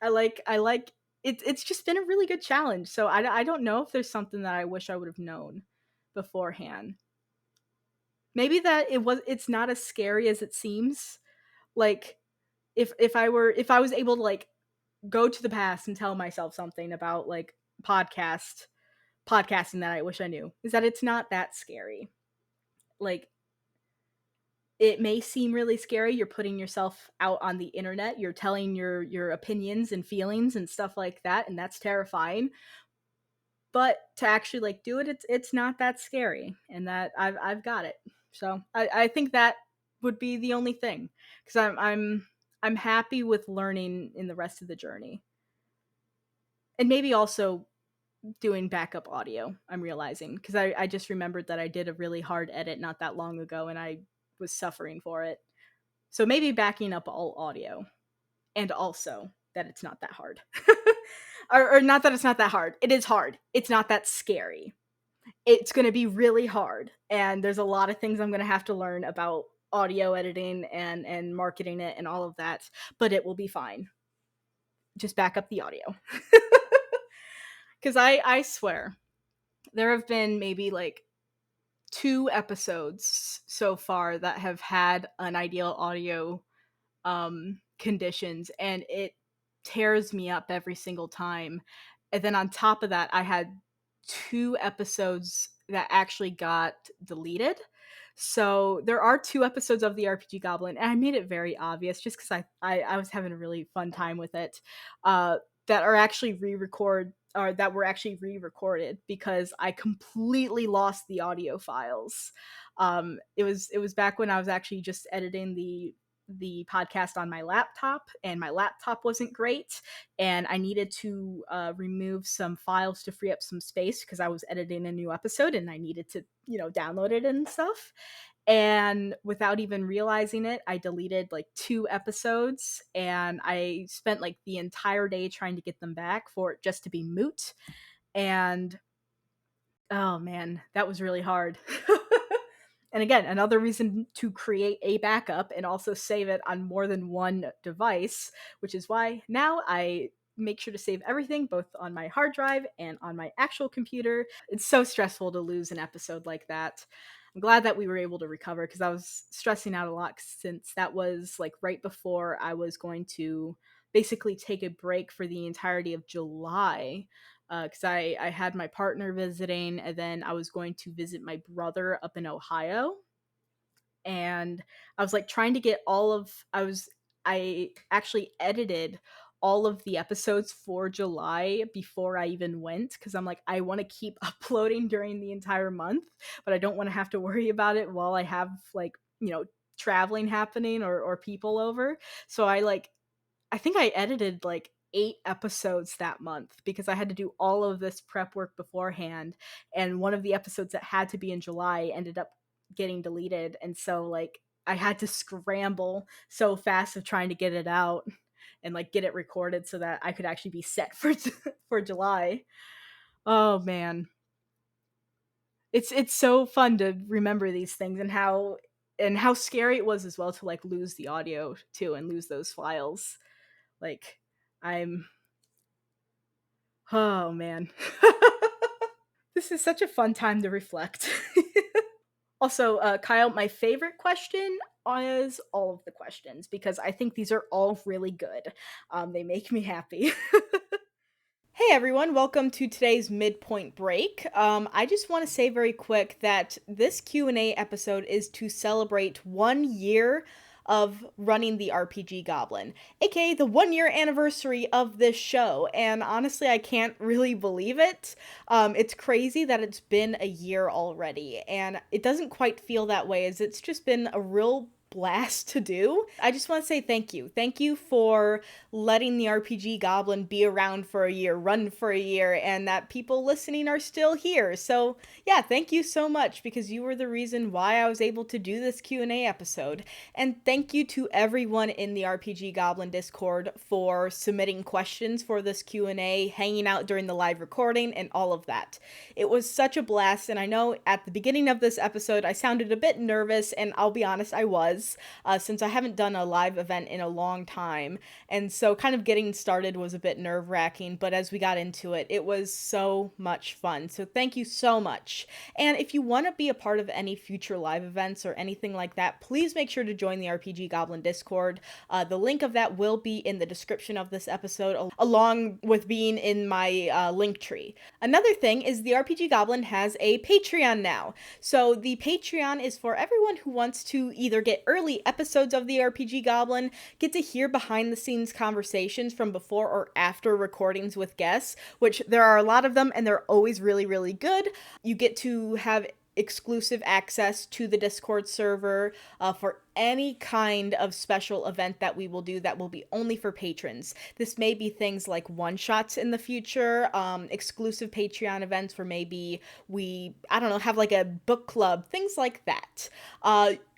I like it's just been a really good challenge, so I don't know if there's something that I wish I would have known beforehand. Maybe that it's not as scary as it seems. Like, if I was able to like go to the past and tell myself something about like podcasting that I wish I knew, is that it's not that scary. Like, it may seem really scary. You're putting yourself out on the internet. You're telling your opinions and feelings and stuff like that, and that's terrifying. But to actually like do it, it's not that scary, and that I've got it. So I think that would be the only thing, because I'm happy with learning in the rest of the journey, and maybe also doing backup audio. I'm realizing, because I just remembered that I did a really hard edit not that long ago, and I was suffering for it. So maybe backing up all audio, and also that it's not that hard. Or not that it's not that hard. It is hard. It's not that scary. It's going to be really hard, and there's a lot of things I'm going to have to learn about audio editing and marketing it and all of that, but it will be fine. Just back up the audio. Cuz I swear there have been maybe like 2 episodes so far that have had an ideal audio conditions, and it tears me up every single time. And then on top of that, I had 2 episodes that actually got deleted. So there are 2 episodes of the RPG Goblin, and I made it very obvious just because I was having a really fun time with it. Uh, that are actually re-record or that were actually re-recorded because I completely lost the audio files. It was back when I was actually just editing the podcast on my laptop, and my laptop wasn't great, and I needed to remove some files to free up some space because I was editing a new episode and I needed to download it and stuff. And without even realizing it, I deleted like 2 episodes, and I spent like the entire day trying to get them back for it just to be moot. And oh man, that was really hard. And again, another reason to create a backup and also save it on more than one device, which is why now I make sure to save everything both on my hard drive and on my actual computer. It's so stressful to lose an episode like that. I'm glad that we were able to recover, because I was stressing out a lot, since that was like right before I was going to basically take a break for the entirety of July, because I had my partner visiting, and then I was going to visit my brother up in Ohio, and I was like trying to get I actually edited all of the episodes for July before I even went, because I'm like, I want to keep uploading during the entire month, but I don't want to have to worry about it while I have like traveling happening or people over. So I think I edited like 8 episodes that month because I had to do all of this prep work beforehand. And one of the episodes that had to be in July ended up getting deleted. And so, like, I had to scramble so fast of trying to get it out and like get it recorded so that I could actually be set for for July. Oh man. It's so fun to remember these things, and how scary it was as well to like lose the audio too and lose those files. Like, I'm oh man. This is such a fun time to reflect. Also, Kyle, my favorite question is all of the questions, because I think these are all really good. They make me happy. Hey everyone, welcome to today's midpoint break. I just want to say very quick that this Q&A episode is to celebrate 1 year of running the RPG Goblin, aka the 1 year anniversary of this show. And honestly, I can't really believe it. It's crazy that it's been a year already, and it doesn't quite feel that way, as it's just been a real blast to do. I just want to say thank you. Thank you for letting the RPG Goblin be around for a year, run for a year, and that people listening are still here. So, yeah, thank you so much, because you were the reason why I was able to do this Q&A episode. And thank you to everyone in the RPG Goblin Discord for submitting questions for this Q&A, hanging out during the live recording, and all of that. It was such a blast, and I know at the beginning of this episode I sounded a bit nervous, and I'll be honest, I was. years, since I haven't done a live event in a long time. And so kind of getting started was a bit nerve-wracking, but as we got into it, it was so much fun. So thank you so much. And if you want to be a part of any future live events or anything like that, please make sure to join the RPG Goblin Discord. The link of that will be in the description of this episode, along with being in my link tree. Another thing is the RPG Goblin has a Patreon now. So the Patreon is for everyone who wants to either get early episodes of the RPG Goblin, get to hear behind the scenes conversations from before or after recordings with guests, which there are a lot of them and they're always really, really good. You get to have exclusive access to the Discord server for any kind of special event that we will do that will be only for patrons. This may be things like one-shots in the future, exclusive Patreon events where maybe we, I don't know, have like a book club, things like that.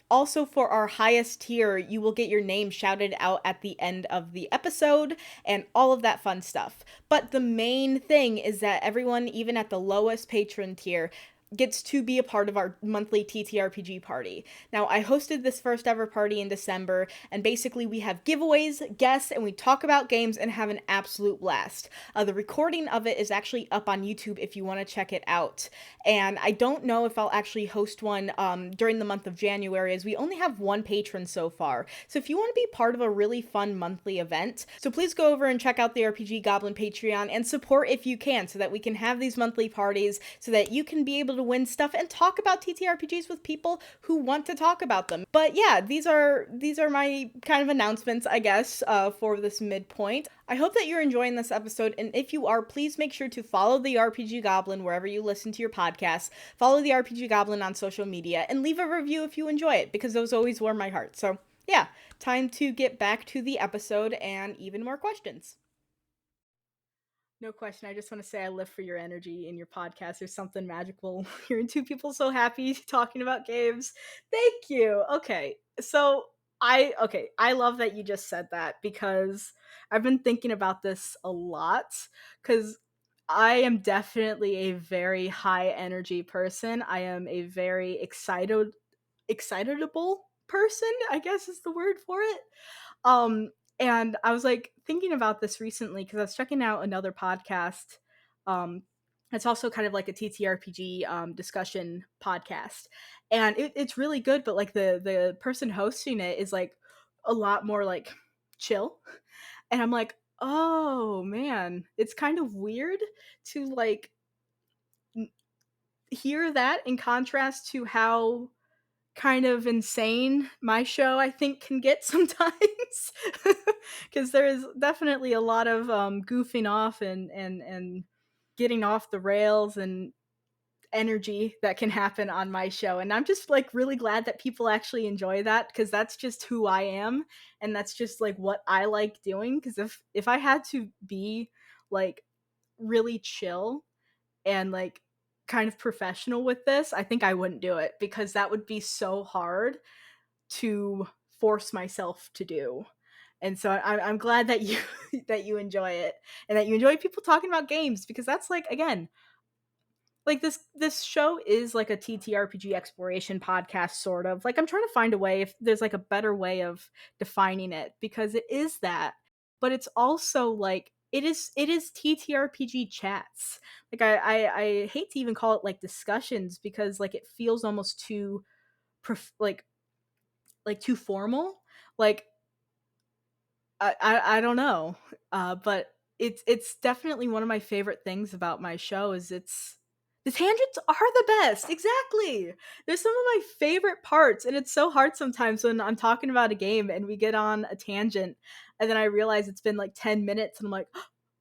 Also, for our highest tier, you will get your name shouted out at the end of the episode and all of that fun stuff. But the main thing is that everyone, even at the lowest patron tier, gets to be a part of our monthly TTRPG party. Now, I hosted this first ever party in December, and basically we have giveaways, guests, and we talk about games and have an absolute blast. The recording of it is actually up on YouTube if you want to check it out. And I don't know if I'll actually host one during the month of January, as we only have one patron so far. So if you want to be part of a really fun monthly event, so please go over and check out the RPG Goblin Patreon and support if you can, so that we can have these monthly parties, so that you can be able to win stuff and talk about TTRPGs with people who want to talk about them. But yeah, these are my kind of announcements, I guess, for this midpoint. I hope that you're enjoying this episode, and if you are, please make sure to follow the RPG Goblin wherever you listen to your podcasts, follow the RPG Goblin on social media, and leave a review if you enjoy it, because those always warm my heart. So yeah, time to get back to the episode and even more questions. No question. I just want to say I live for your energy in your podcast. There's something magical hearing two people so happy talking about games. Thank you. Okay. So I love that you just said that, because I've been thinking about this a lot, cuz I am definitely a very high energy person. I am a very excitable person, I guess is the word for it. Um, and I was like thinking about this recently because I was checking out another podcast. Um, it's also kind of like a TTRPG discussion podcast, and it's really good. But like the person hosting it is like a lot more like chill, and I'm like, oh man, it's kind of weird to like hear that in contrast to how kind of insane my show I think can get sometimes, because there is definitely a lot of goofing off and getting off the rails and energy that can happen on my show, and I'm just like really glad that people actually enjoy that, because that's just who I am, and that's just like what I like doing. Because if I had to be like really chill and like kind of professional with this, I think I wouldn't do it, because that would be so hard to force myself to do. And so I'm glad that you that you enjoy it, and that you enjoy people talking about games, because that's like, again, like this show is like a TTRPG exploration podcast, sort of. Like, I'm trying to find a way, if there's like a better way of defining it, because it is that, but it's also like it is TTRPG chats. Like I hate to even call it like discussions, because like it feels almost too like too formal. Like I don't know, but it's definitely one of my favorite things about my show. Is it's the tangents are the best. Exactly. They're some of my favorite parts, and it's so hard sometimes when I'm talking about a game and we get on a tangent, and then I realize it's been like 10 minutes, and I'm like,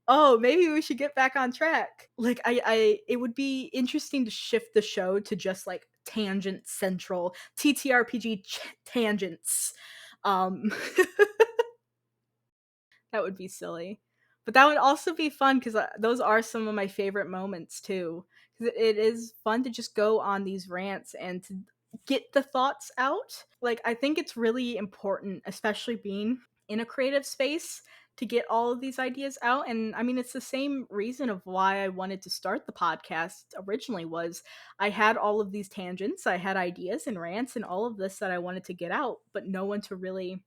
oh, maybe we should get back on track. Like it would be interesting to shift the show to just like tangent central TTRPG tangents. Um, that would be silly. But that would also be fun, because those are some of my favorite moments too. Because it is fun to just go on these rants and to get the thoughts out. Like, I think it's really important, especially being in a creative space, to get all of these ideas out. And I mean, it's the same reason of why I wanted to start the podcast originally. Was I had all of these tangents, I had ideas and rants and all of this that I wanted to get out, but no one to really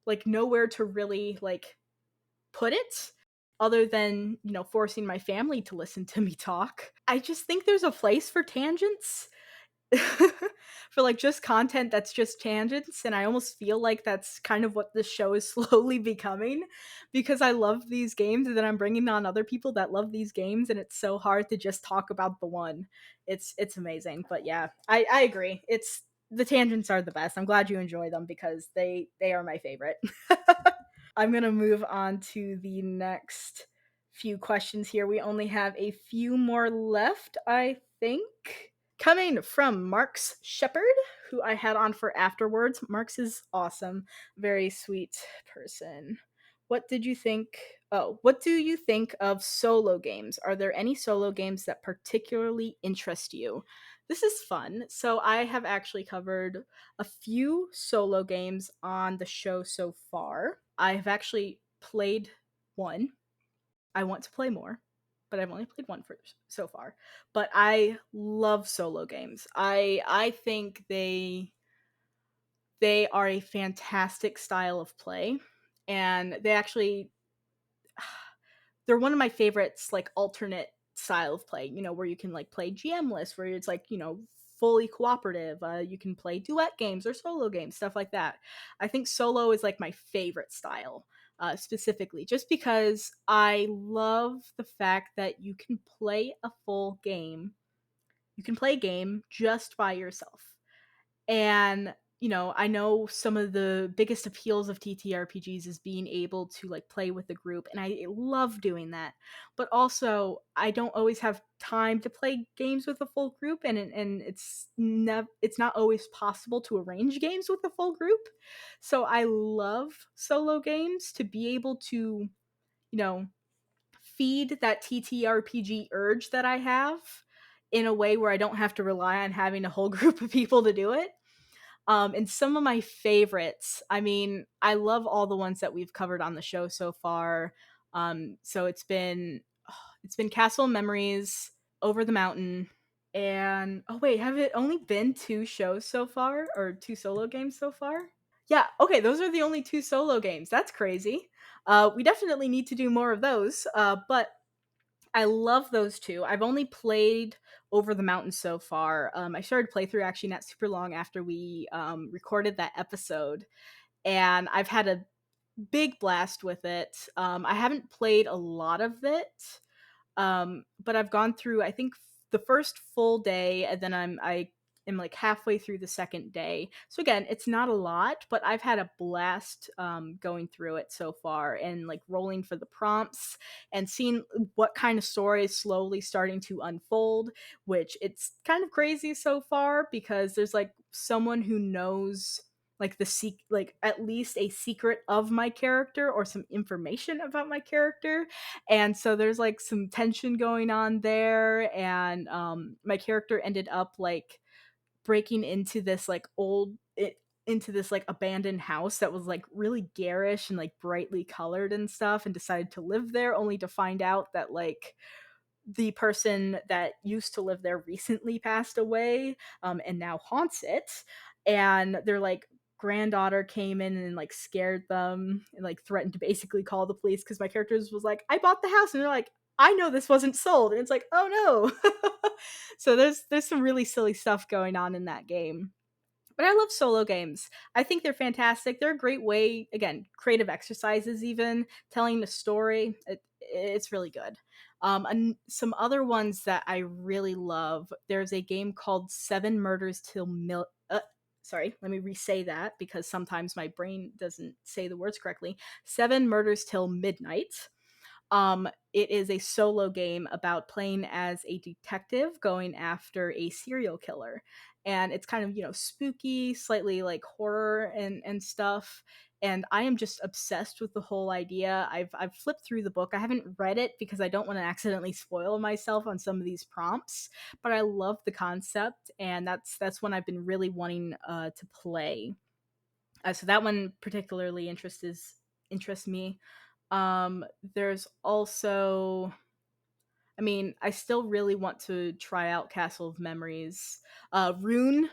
like nowhere to really like put it other than, forcing my family to listen to me talk. I just think there's a place for tangents. For like just content that's just tangents, and I almost feel like that's kind of what this show is slowly becoming, because I love these games and then I'm bringing on other people that love these games, and it's so hard to just talk about the one. It's amazing. But yeah, I agree, it's the tangents are the best. I'm glad you enjoy them because they are my favorite. I'm going to move on to the next few questions here. We only have a few more left, I think. Coming from Marks Shepherd, who I had on for afterwards. Marks is awesome, very sweet person. What did you think? Oh, what do you think of solo games? Are there any solo games that particularly interest you? This is fun. So, I have actually covered a few solo games on the show so far. I have actually played one. I want to play more, but I've only played one for so far. But I love solo games. I think they are a fantastic style of play, and they actually they're one of my favorites, like alternate style of play, where you can like play GM-less, where it's like, fully cooperative. You can play duet games or solo games, stuff like that. I think solo is like my favorite style, specifically, just because I love the fact that you can play a full game. You can play a game just by yourself. And, I know some of the biggest appeals of TTRPGs is being able to like play with a group, and I love doing that. But also, I don't always have time to play games with a full group, and it's not always possible to arrange games with a full group. So I love solo games to be able to, you know, feed that TTRPG urge that I have in a way where I don't have to rely on having a whole group of people to do it. And some of my favorites, I mean, I love all the ones that we've covered on the show so far. So it's been Castle Memories, Over the Mountain, and oh wait, have it only been two shows so far or two solo games so far? Yeah, okay, those are the only two solo games. That's crazy. We definitely need to do more of those. But I love those two. I've only played Over the Mountain so far. I started playthrough actually not super long after we recorded that episode, and I've had a big blast with it. I haven't played a lot of it, but I've gone through, I think, the first full day, and then I am like halfway through the second day. So again, it's not a lot, but I've had a blast going through it so far, and like rolling for the prompts and seeing what kind of story is slowly starting to unfold, which it's kind of crazy so far because there's like someone who knows like like at least a secret of my character or some information about my character, and so there's like some tension going on there. And my character ended up like breaking into this like into this like abandoned house that was like really garish and like brightly colored and stuff, and decided to live there only to find out that like the person that used to live there recently passed away, and now haunts it. And their like granddaughter came in and like scared them and like threatened to basically call the police because my characters was like, I bought the house, and they're like, I know this wasn't sold. And it's like, oh no. So there's some really silly stuff going on in that game. But I love solo games. I think they're fantastic. They're a great way, again, creative exercises, even telling the story. It's really good. And some other ones that I really love. There's a game called Seven Murders Till Sorry, let me re-say that because sometimes my brain doesn't say the words correctly. Seven Murders Till Midnight. It is a solo game about playing as a detective going after a serial killer. And it's kind of, spooky, slightly like horror and stuff. And I am just obsessed with the whole idea. I've flipped through the book. I haven't read it because I don't want to accidentally spoil myself on some of these prompts, but I love the concept, and that's one I've been really wanting to play. So that one particularly interests me. There's also, I mean, I still really want to try out Castle of Memories. Rune.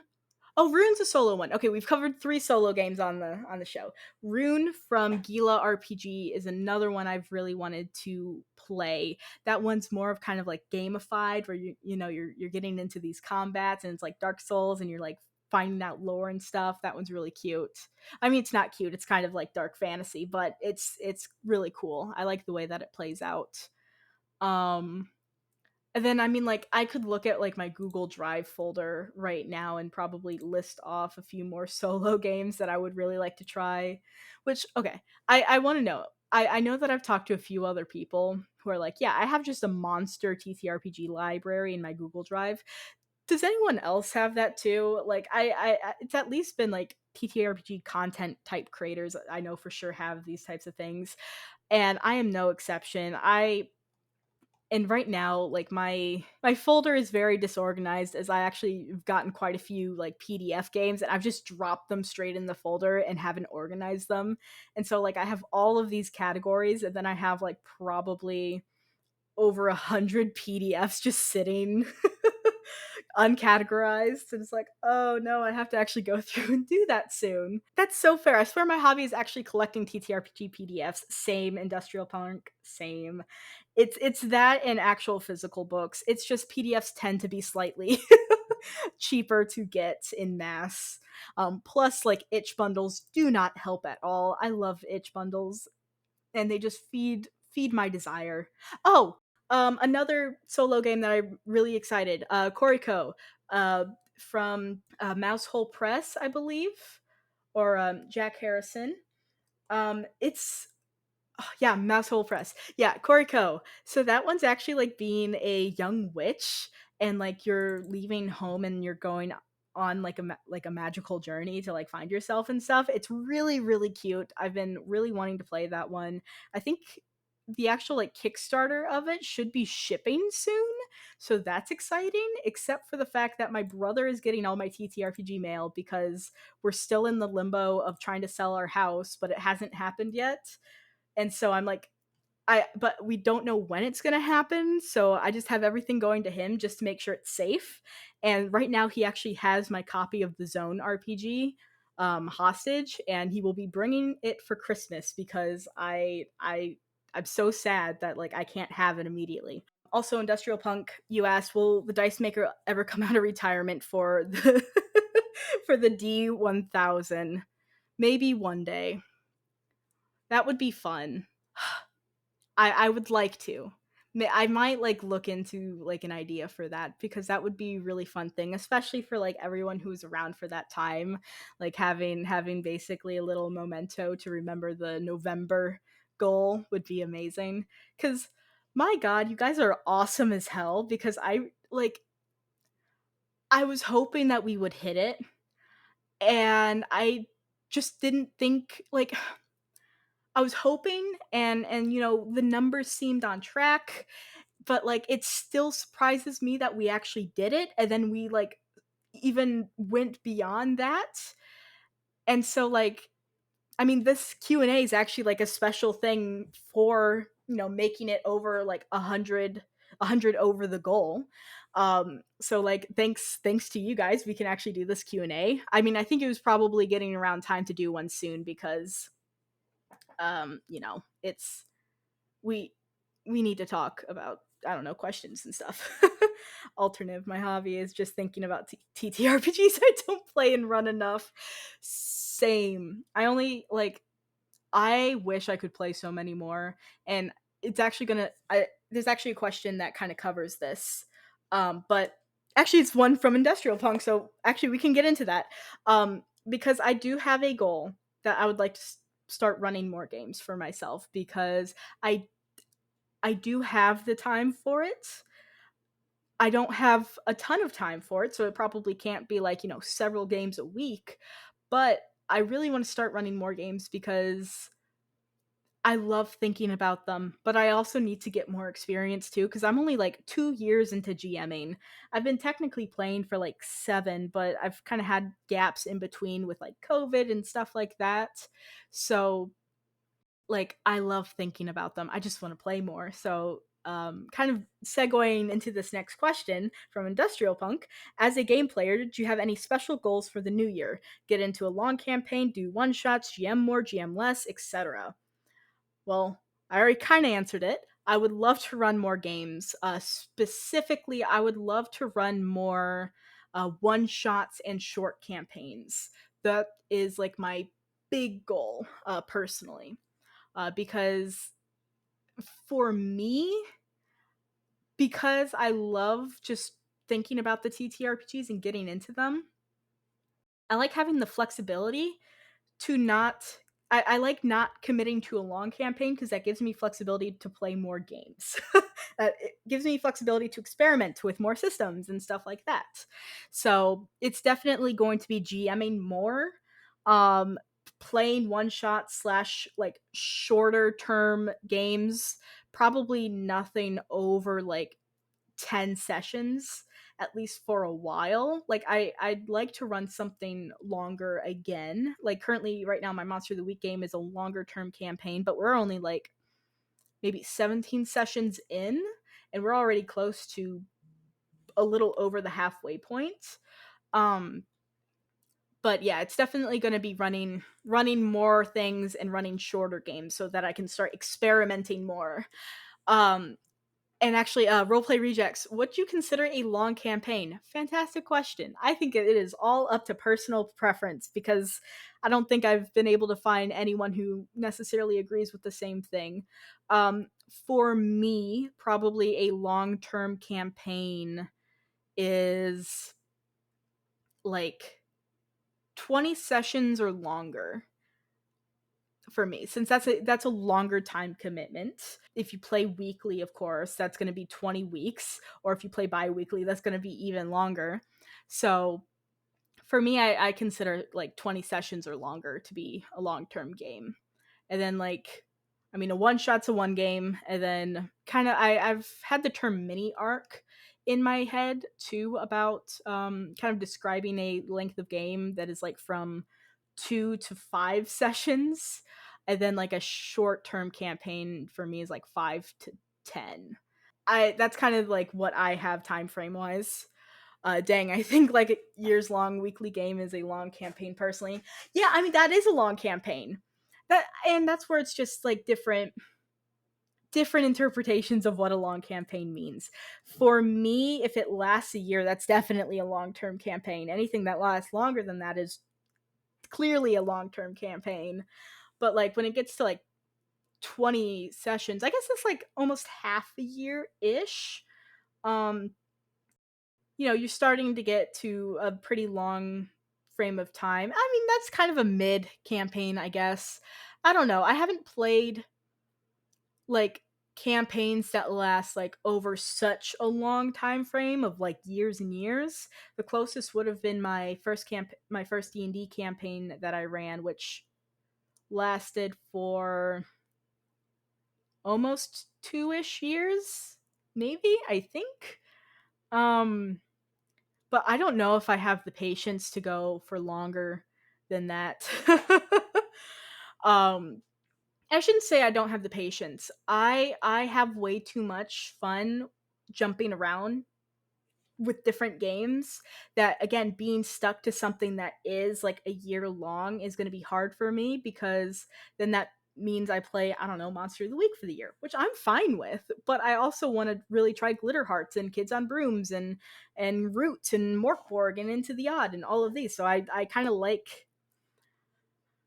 Oh, Rune's a solo one. Okay, we've covered 3 solo games on the show. Rune from Gila RPG is another one I've really wanted to play. That one's more of kind of like gamified, where you're getting into these combats, and it's like Dark Souls, and you're like finding out lore and stuff. That one's really cute. I mean, it's not cute. It's kind of like dark fantasy, but it's really cool. I like the way that it plays out. Um and then, I mean, like, I could look at like my Google Drive folder right now and probably list off a few more solo games that I would really like to try. Which, okay, I want to know. I know that I've talked to a few other people who are like, yeah, I have just a monster TTRPG library in my Google Drive. Does anyone else have that too? Like, it's at least been like TTRPG content type creators I know for sure have these types of things, and I am no exception. And right now, like, my folder is very disorganized, as I actually have gotten quite a few like PDF games, and I've just dropped them straight in the folder and haven't organized them. And so, like, I have all of these categories, and then I have like probably over 100 PDFs just sitting uncategorized, and it's like, oh no, I have to actually go through and do that soon. That's so fair. I swear my hobby is actually collecting TTRPG PDFs. Same. Industrial Punk, same. It's that and actual physical books. It's just PDFs tend to be slightly cheaper to get in mass. Plus, like, itch bundles do not help at all. I love itch bundles, and they just feed my desire. Oh, another solo game that I'm really excited. Koriko, from Mousehole Press, I believe, or Jack Harrison. It's yeah, Mousehole Press. Yeah, Koriko. So that one's actually like being a young witch, and like you're leaving home and you're going on like like a magical journey to like find yourself and stuff. It's really really cute. I've been really wanting to play that one. I think the actual like Kickstarter of it should be shipping soon. So that's exciting, except for the fact that my brother is getting all my TTRPG mail because we're still in the limbo of trying to sell our house, but it hasn't happened yet. And so I'm like, but we don't know when it's going to happen, so I just have everything going to him just to make sure it's safe. And right now he actually has my copy of the Zone RPG hostage, and he will be bringing it for Christmas because I'm so sad that like I can't have it immediately. Also, Industrial Punk, you asked, will the Dice Maker ever come out of retirement for the for the D1000? Maybe one day. That would be fun. I would like to. I might like look into like an idea for that, because that would be a really fun thing, especially for like everyone who's around for that time, like having basically a little memento to remember the November goal would be amazing. Cuz my god, you guys are awesome as hell, because I was hoping that we would hit it, and I just didn't think like I was hoping, and the numbers seemed on track, but like it still surprises me that we actually did it, and then we like even went beyond that. And so, like, I mean, this Q&A is actually like a special thing for making it over like a hundred over the goal. So like, thanks to you guys, we can actually do this Q&A. I mean, I think it was probably getting around time to do one soon, because it's we we need to talk about, I don't know, questions and stuff. Alternative, my hobby is just thinking about TTRPGs I don't play and run enough. Same. I wish I could play so many more, and it's actually gonna. There's actually a question that kind of covers this, but actually it's one from Industrial Punk, so actually we can get into that, because I do have a goal that I would like to start running more games for myself, because I I do have the time for it. I don't have a ton of time for it, so it probably can't be like, several games a week, but I really want to start running more games because I love thinking about them, but I also need to get more experience too, because I'm only like 2 years into GMing. I've been technically playing for like 7, but I've kind of had gaps in between with like COVID and stuff like that. So like I love thinking about them. I just want to play more. So, kind of segueing into this next question from Industrial Punk, as a game player, do you have any special goals for the new year? Get into a long campaign, do one shots, GM more, GM less, etc. Well, I already kind of answered it. I would love to run more games. Specifically, I would love to run more one shots and short campaigns. That is like my big goal, personally, because for me, because I love just thinking about the TTRPGs and getting into them, I like having the flexibility to not I like not committing to a long campaign because that gives me flexibility to play more games. It gives me flexibility to experiment with more systems and stuff like that. So it's definitely going to be GMing more, um, playing one shot slash like shorter term games. Probably nothing over like 10 sessions at least for a while. Like I'd like to run something longer again. Like currently right now my Monster of the Week game is a longer term campaign, but we're only like maybe 17 sessions in and we're already close to a little over the halfway point. Um but yeah, it's definitely going to be running more things and running shorter games so that I can start experimenting more. Um And actually, Roleplay Rejects, what do you consider a long campaign? Fantastic question. I think it is all up to personal preference because I don't think I've been able to find anyone who necessarily agrees with the same thing. For me, probably a long term campaign is like 20 sessions or longer for me, since that's a longer time commitment. If you play weekly, of course, that's going to be 20 weeks, or if you play bi-weekly, that's going to be even longer. So for me, I consider like 20 sessions or longer to be a long-term game. And then like, I mean, a one shot's a one game, and then kind of I've had the term mini arc in my head too about kind of describing a length of game that is like from 2 to 5 sessions, and then like a short term campaign for me is like 5 to 10. I That's kind of like what I have time frame wise. Dang, I think like a years long weekly game is a long campaign personally. Yeah, I mean that is a long campaign. That's where it's just like different interpretations of what a long campaign means. For me, if it lasts a year, that's definitely a long-term campaign. Anything that lasts longer than that is clearly a long-term campaign. But like when it gets to like 20 sessions, I guess that's like almost half a year ish. Um you're starting to get to a pretty long frame of time. I mean, that's kind of a mid campaign, I guess. I don't know. I haven't played like campaigns that last like over such a long time frame of like years and years. The closest would have been my first D&D campaign that I ran, which lasted for almost 2ish years, maybe, I think. Um but I don't know if I have the patience to go for longer than that. um I shouldn't say I don't have the patience. I have way too much fun jumping around with different games that, again, being stuck to something that is like a year long is going to be hard for me, because then that means I play, I don't know, Monster of the Week for the year, which I'm fine with, but I also want to really try Glitter Hearts and Kids on Brooms and Root and Morkborg and Into the Odd and all of these. So I kind of like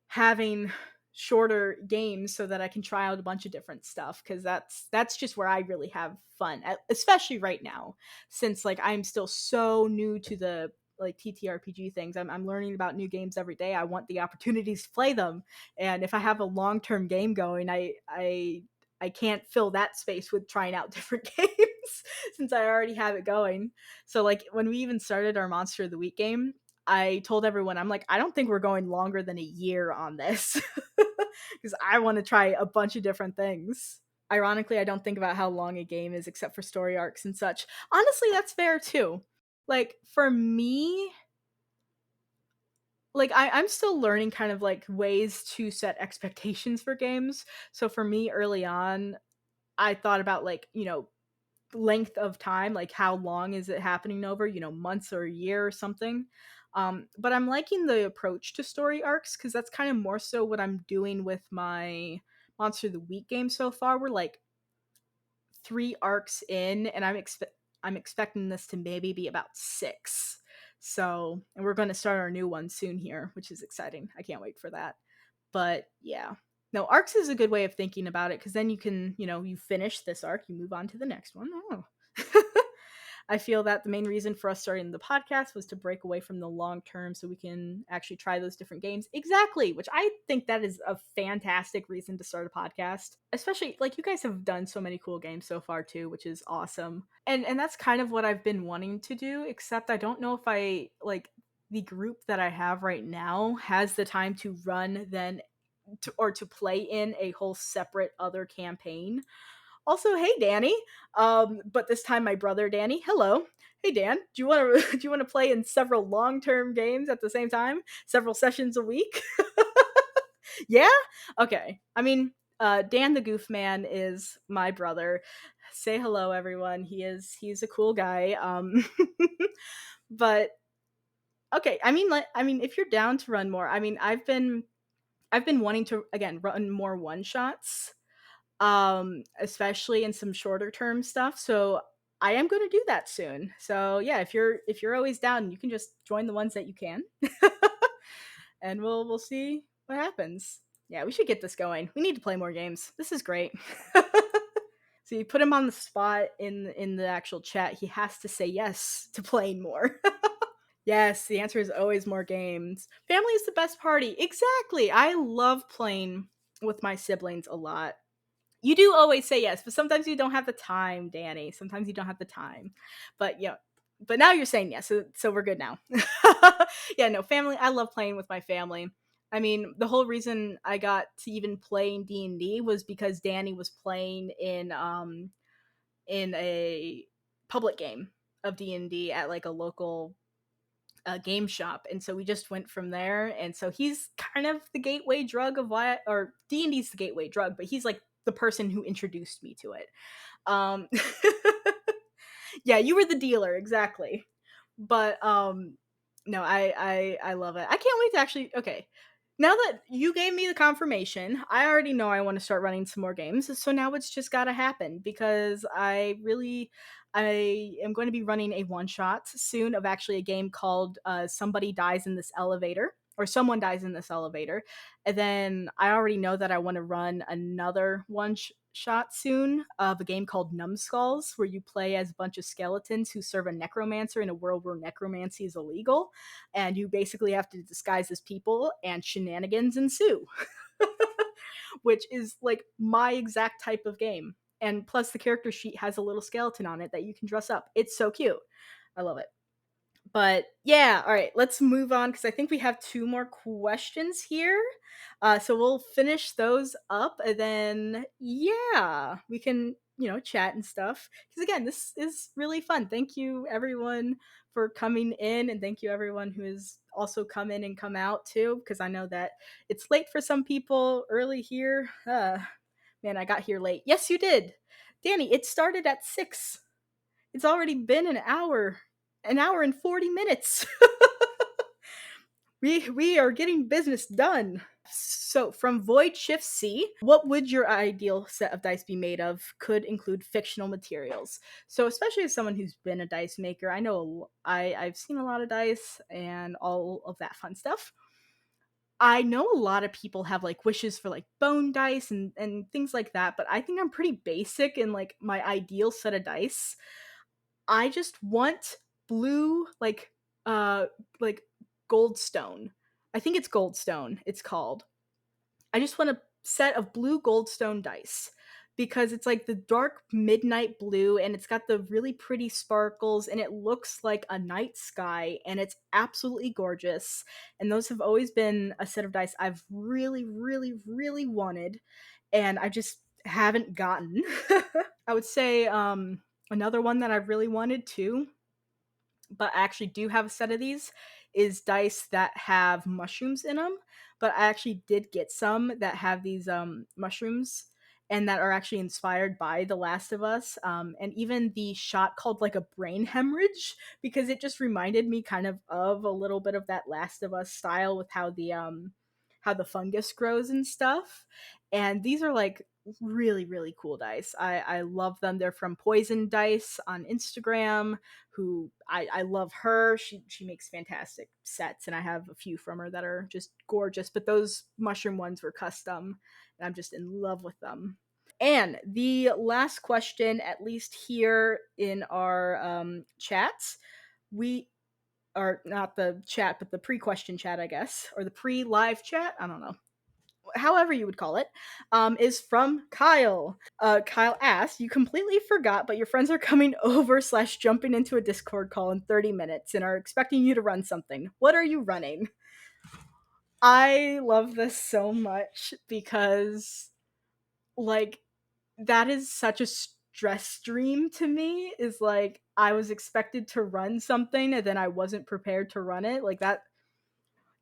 having shorter games so that I can try out a bunch of different stuff, because that's just where I really have fun, especially right now, since like I'm still so new to the like TTRPG things. I'm learning about new games every day. I want the opportunities to play them, and if I have a long term game going, I can't fill that space with trying out different games since I already have it going. So like when we even started our Monster of the Week game, I told everyone, I'm like, I don't think we're going longer than a year on this because I want to try a bunch of different things. Ironically, I don't think about how long a game is except for story arcs and such. Honestly, that's fair too. Like, for me, like I'm still learning kind of like ways to set expectations for games. So for me early on, I thought about like, length of time, like how long is it happening over, months or a year or something. But I'm liking the approach to story arcs because that's kind of more so what I'm doing with my Monster of the Week game so far. We're like 3 arcs in, and I'm expecting this to maybe be about 6. So, and we're going to start our new one soon here, which is exciting. I can't wait for that. But yeah. No, arcs is a good way of thinking about it because then you can, you finish this arc, you move on to the next one. Oh. I feel that the main reason for us starting the podcast was to break away from the long term so we can actually try those different games. Exactly, which I think that is a fantastic reason to start a podcast. Especially like you guys have done so many cool games so far too, which is awesome. And that's kind of what I've been wanting to do, except I don't know if I like the group that I have right now has the time to run then or to play in a whole separate other campaign. Also, hey Danny. But this time my brother Danny. Hello. Hey Dan, do you want to do you want to play in several long-term games at the same time? Several sessions a week? Yeah? Okay. I mean, Dan the Goof Man is my brother. Say hello everyone. He's a cool guy. But okay, I mean if you're down to run more, I mean I've been wanting to again run more one shots, especially in some shorter term stuff. So I am going to do that soon. So yeah, if you're always down, you can just join the ones that you can, and we'll see what happens. Yeah, we should get this going. We need to play more games. This is great. So you put him on the spot in the actual chat. He has to say yes to playing more. Yes, the answer is always more games. Family is the best party. Exactly. I love playing with my siblings a lot. You do always say yes, but sometimes you don't have the time, Danny. Sometimes you don't have the time. But yeah, but now you're saying yes, so we're good now. Yeah, no, family. I love playing with my family. I mean, the whole reason I got to even playing D&D was because Danny was playing in a public game of D&D at like a local game shop, and so we just went from there. And so he's kind of the gateway drug of why, or D&D's the gateway drug, but he's like the person who introduced me to it. um yeah, you were the dealer, exactly. But no, I love it. I can't wait to actually, okay, now that you gave me the confirmation, I already know I want to start running some more games. So now it's just got to happen because I am going to be running a one shot soon of actually a game called Somebody Dies in This Elevator, or Someone Dies in This Elevator. And then I already know that I want to run another shot soon of a game called Numbskulls, where you play as a bunch of skeletons who serve a necromancer in a world where necromancy is illegal, and you basically have to disguise as people, and shenanigans ensue. Which is like my exact type of game. And plus, the character sheet has a little skeleton on it that you can dress up. It's so cute. I love it. But yeah, all right, let's move on because I think we have 2 more questions here. So we'll finish those up, and then yeah, we can chat and stuff. Because again, this is really fun. Thank you everyone for coming in, and thank you everyone who has also come in and come out too. Because I know that it's late for some people, early here. Man, I got here late. Yes, you did, Danny. It started at 6. It's already been an hour and 40 minutes. We are getting business done. So, from Void Shift C, what would your ideal set of dice be made of? Could include fictional materials. So, especially as someone who's been a dice maker, I know I've seen a lot of dice and all of that fun stuff. I know a lot of people have like wishes for like bone dice and things like that, but I think I'm pretty basic in like my ideal set of dice. I just want blue, like goldstone. I think it's goldstone it's called. I just want a set of blue goldstone dice because it's like the dark midnight blue, and it's got the really pretty sparkles, and it looks like a night sky, and it's absolutely gorgeous. And those have always been a set of dice I've really really really wanted, and I just haven't gotten. I would say another one that I really wanted too, but I actually do have a set of these, is dice that have mushrooms in them, but I actually did get some that have these mushrooms and that are actually inspired by The Last of Us. And even the shot called like a brain hemorrhage because it just reminded me kind of a little bit of that Last of Us style with how the fungus grows and stuff. And these are like really really cool dice. I love them. They're from Poison Dice on Instagram, who I love her. She makes fantastic sets, and I have a few from her that are just gorgeous. But those mushroom ones were custom, and I'm just in love with them. And the last question, at least here in our chats, we are not the chat, but the pre-question chat, I guess, or the pre-live chat. I don't know, however you would call it, is from Kyle. Kyle asked, "You completely forgot, but your friends are coming over slash jumping into a Discord call in 30 minutes and are expecting you to run something. What are you running?" I love this so much because, like, that is such a stress dream to me. Is like I was expected to run something and then I wasn't prepared to run it. Like that,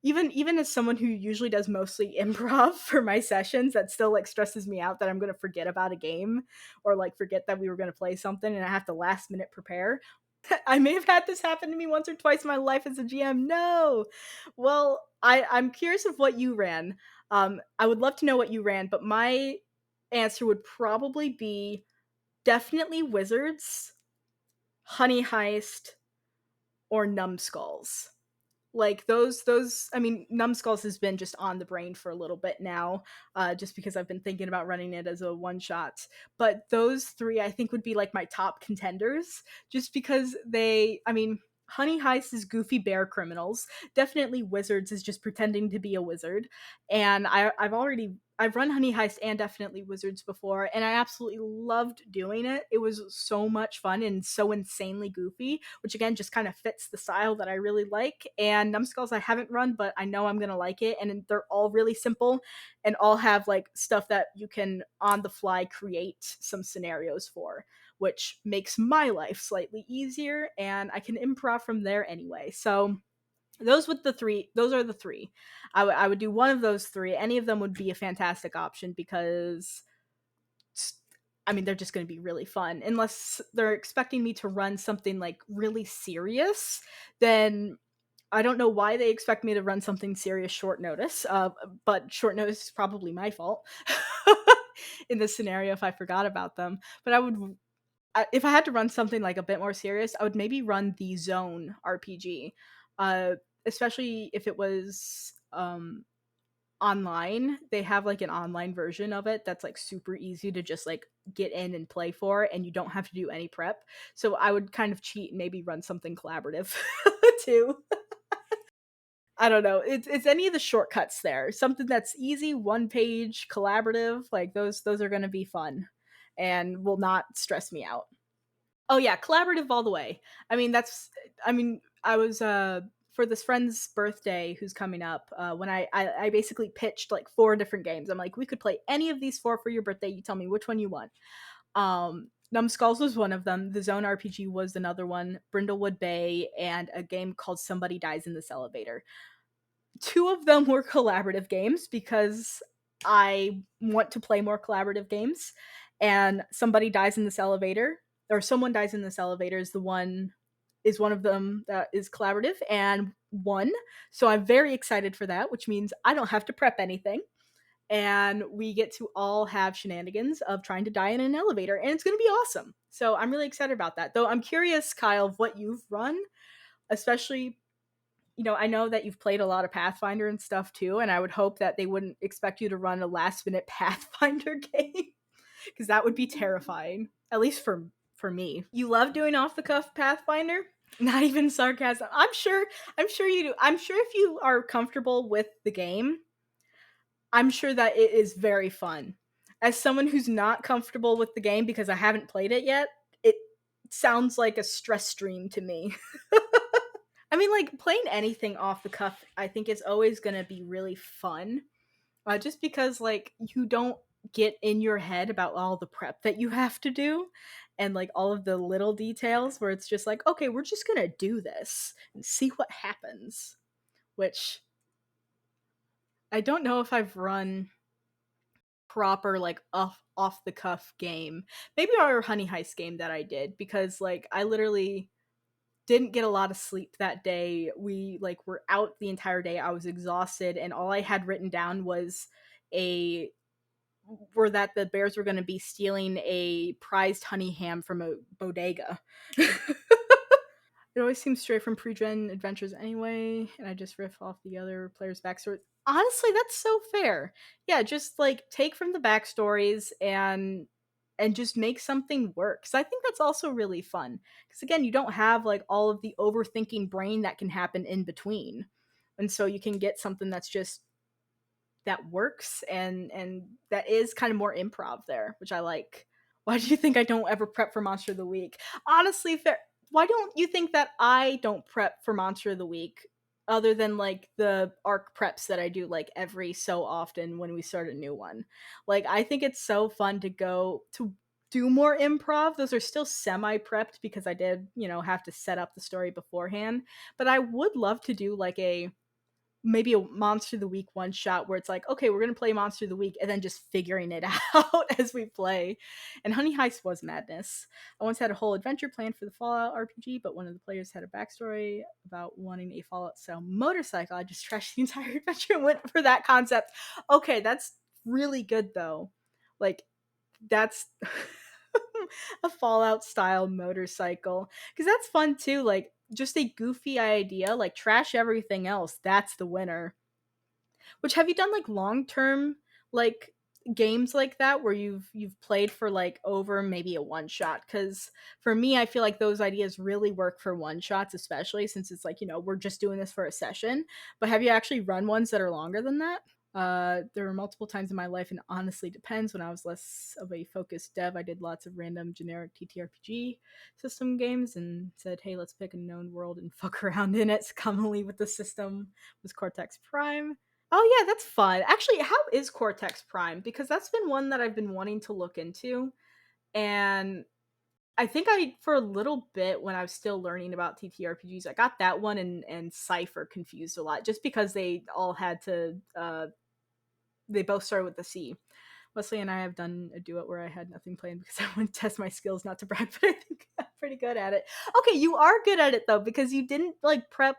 even as someone who usually does mostly improv for my sessions, that still like stresses me out that I'm going to forget about a game or like forget that we were going to play something and I have to last minute prepare. I may have had this happen to me once or twice in my life as a GM. No. Well, I'm curious of what you ran. I would love to know what you ran, but my answer would probably be definitely Wizards, Honey Heist, or Numbskulls. Like those I mean, Numbskulls has been just on the brain for a little bit now, just because I've been thinking about running it as a one shot. But those three I think would be like my top contenders, just because they, I mean, Honey Heist is goofy bear criminals. Definitely Wizards is just pretending to be a wizard. And I've run Honey Heist and definitely Wizards before, and I absolutely loved doing it. It was so much fun and so insanely goofy, which again just kind of fits the style that I really like. And Numbskulls I haven't run, but I know I'm gonna like it, and they're all really simple and all have like stuff that you can on the fly create some scenarios for, which makes my life slightly easier, and I can improv from there anyway. So those are the three. I would do one of those three. Any of them would be a fantastic option because I mean, they're just going to be really fun. Unless they're expecting me to run something like really serious, then I don't know why they expect me to run something serious short notice. But short notice is probably my fault in this scenario if I forgot about them. But if I had to run something like a bit more serious, I would maybe run the Zone RPG, uh, especially if it was online. They have like an online version of it that's like super easy to just like get in and play for, and you don't have to do any prep. So I would kind of cheat and maybe run something collaborative too. I don't know. It's any of the shortcuts there. Something that's easy, one page, collaborative, like those are going to be fun and will not stress me out. Oh yeah, collaborative all the way. I mean, I was for this friend's birthday who's coming up, when I basically pitched like four different games. I'm like, we could play any of these four for your birthday. You tell me which one you want. Numbskulls was one of them. The Zone RPG was another one. Brindlewood Bay and a game called Somebody Dies in This Elevator. Two of them were collaborative games because I want to play more collaborative games. And Somebody Dies in This Elevator, or Someone Dies in This Elevator is one of them that is collaborative and won. So I'm very excited for that, which means I don't have to prep anything. And we get to all have shenanigans of trying to die in an elevator, and it's going to be awesome. So I'm really excited about that. Though I'm curious, Kyle, of what you've run, especially, I know that you've played a lot of Pathfinder and stuff too, and I would hope that they wouldn't expect you to run a last minute Pathfinder game because that would be terrifying. At least for me. You love doing off the cuff Pathfinder? Not even sarcasm. I'm sure you do. I'm sure if you are comfortable with the game, I'm sure that it is very fun. As someone who's not comfortable with the game because I haven't played it yet, it sounds like a stress stream to me. I mean, like, playing anything off the cuff, I think is always going to be really fun. Just because, like, you don't get in your head about all the prep that you have to do and, like, all of the little details where it's just like, okay, we're just going to do this and see what happens. which I don't know if I've run proper like off the cuff game. Maybe our Honey Heist game that I did, because like I literally didn't get a lot of sleep that day. We like were out the entire day. I was exhausted, and all I had written down was a were that the bears were going to be stealing a prized honey ham from a bodega. It always seems straight from pre-gen adventures anyway, and I just riff off the other players' backstory. Honestly, that's so fair. Yeah, just like take from the backstories and just make something work. Because I think that's also really fun. Because again, you don't have like all of the overthinking brain that can happen in between, and so you can get something that's just that works and that is kind of more improv there, which I like. Why do you think I don't ever prep for Monster of the Week? Honestly, fair. Why don't you think that I don't prep for Monster of the Week, other than like the arc preps that I do like every so often when we start a new one? Like I think it's so fun to go to do more improv. Those are still semi prepped because I did, have to set up the story beforehand. But I would love to do like a maybe a Monster of the Week one shot where it's like, okay, we're gonna play Monster of the Week, and then just figuring it out as we play. And Honey Heist was madness. I once had a whole adventure planned for the Fallout RPG, but one of the players had a backstory about wanting a Fallout style motorcycle. I just trashed the entire adventure and went for that concept. Okay, that's really good though. Like that's a Fallout style motorcycle, because that's fun too. Like just a goofy idea, like trash everything else. That's the winner. Which have you done like long term like games like that where you've played for like over maybe a one shot? Because for me, I feel like those ideas really work for one shots, especially since it's like we're just doing this for a session. But have you actually run ones that are longer than that? There were multiple times in my life, and honestly depends. When I was less of a focused dev, I did lots of random generic TTRPG system games and said, hey, let's pick a known world and fuck around in it. Commonly with the system was Cortex Prime. Oh yeah, that's fun. Actually, how is Cortex Prime? Because that's been one that I've been wanting to look into. And I think I for a little bit when I was still learning about TTRPGs, I got that one and Cypher confused a lot just because they all had to they both started with the C. Wesley and I have done a duet where I had nothing planned because I want to test my skills, not to brag, but I think I'm pretty good at it. Okay, you are good at it though, because you didn't like prep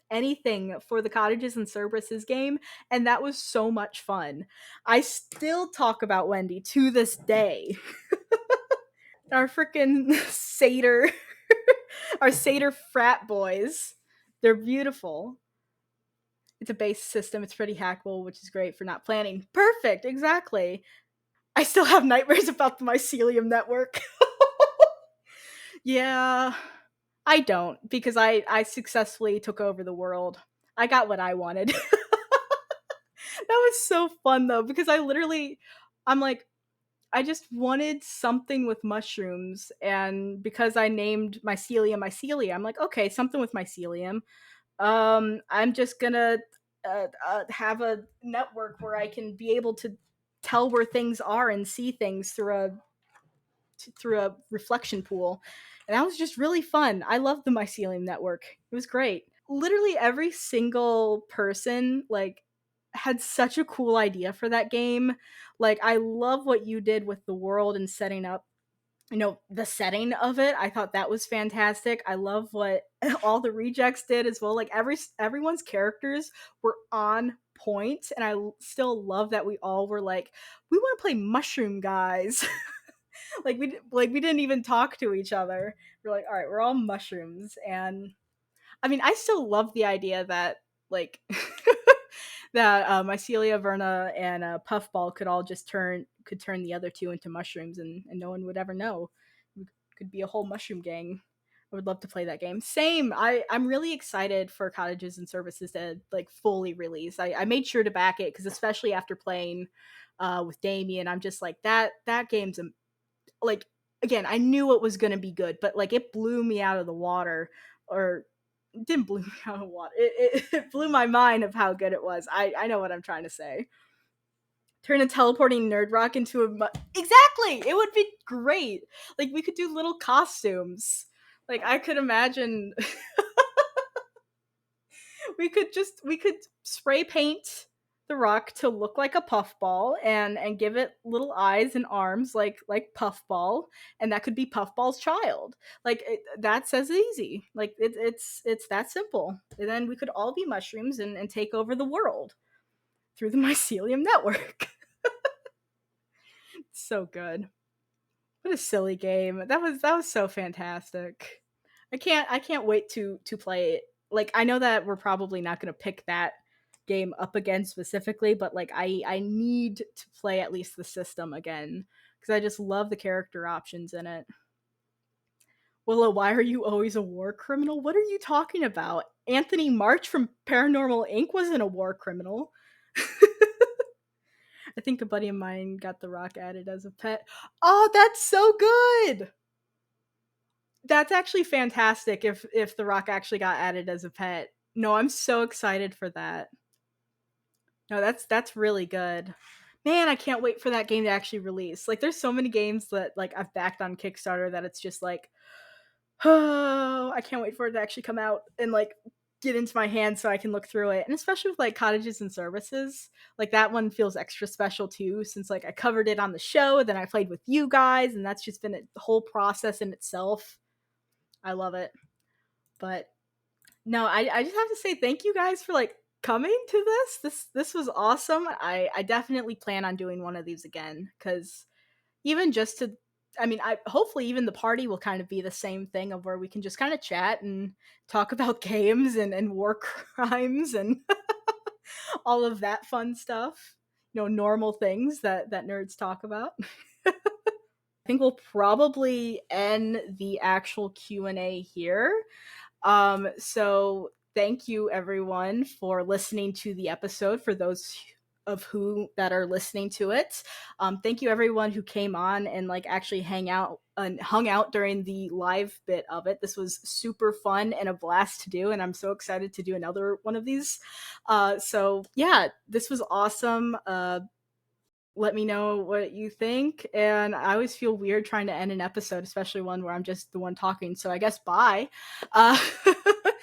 anything for the Cottages and Cerberuses game, and that was so much fun. I still talk about Wendy to this day. Our freaking satyr, our satyr frat boys. They're beautiful. It's a base system. It's pretty hackable, which is great for not planning. Perfect, exactly. I still have nightmares about the mycelium network. Yeah, I don't, because I successfully took over the world. I got what I wanted. That was so fun though, because I'm like, I just wanted something with mushrooms, and because I named mycelium, I'm like, okay, something with mycelium. I'm just gonna have a network where I can be able to tell where things are and see things through a reflection pool. And that was just really fun. I loved the mycelium network. It was great. Literally every single person like had such a cool idea for that game. Like I love what you did with the world and setting up the setting of it. I thought that was fantastic. I love what all the rejects did as well. Like everyone's characters were on point, and still love that we all were like, we want to play mushroom guys. We didn't even talk to each other. We're like, all right, we're all mushrooms. And I mean, I still love the idea that like that Mycelia, Verna, and Puffball could turn the other two into mushrooms, and no one would ever know. We could be a whole mushroom gang. I would love to play that game. Same. I'm really excited for Cottages and Services to like fully release. I made sure to back it because especially after playing with Damien, I'm just like that game's like again, I knew it was gonna be good, but like it blew me out of the water, or it didn't blow me out of the water. It blew my mind of how good it was. I know what I'm trying to say. Turn a teleporting nerd rock into exactly. It would be great. Like we could do little costumes. Like I could imagine we could spray paint the rock to look like a puffball and give it little eyes and arms like Puffball, and that could be Puffball's child. That's as easy. It's that simple. And then we could all be mushrooms and take over the world through the mycelium network. So good. What a silly game. That was so fantastic. I can't wait to play it. Like, I know that we're probably not going to pick that game up again specifically, but like I need to play at least the system again because I just love the character options in it. Willow, why are you always a war criminal? What are you talking about? Anthony March from Paranormal Inc. wasn't a war criminal. I think a buddy of mine got the rock added as a pet. Oh, that's so good. That's actually fantastic if the rock actually got added as a pet. No, I'm so excited for that. No, that's really good. Man, I can't wait for that game to actually release. Like, there's so many games that like I've backed on Kickstarter that it's just like, oh, I can't wait for it to actually come out and like get into my hands so I can look through it. And especially with like Cottages and Services, like that one feels extra special too, since like I covered it on the show, then I played with you guys, and that's just been a whole process in itself. I love it. But no, I just have to say thank you guys for like coming to this. This was awesome. I definitely plan on doing one of these again because even just to, I mean, I hopefully even the party will kind of be the same thing of where we can just kind of chat and talk about games and war crimes and all of that fun stuff. Normal things that nerds talk about. I think we'll probably end the actual Q&A here. So thank you everyone for listening to the episode. For those of who that are listening to it, thank you everyone who came on and like actually hung out during the live bit of it. This was super fun and a blast to do, and I'm so excited to do another one of these. So yeah, this was awesome. Let me know what you think. And I always feel weird trying to end an episode, especially one where I'm just the one talking. So I guess bye.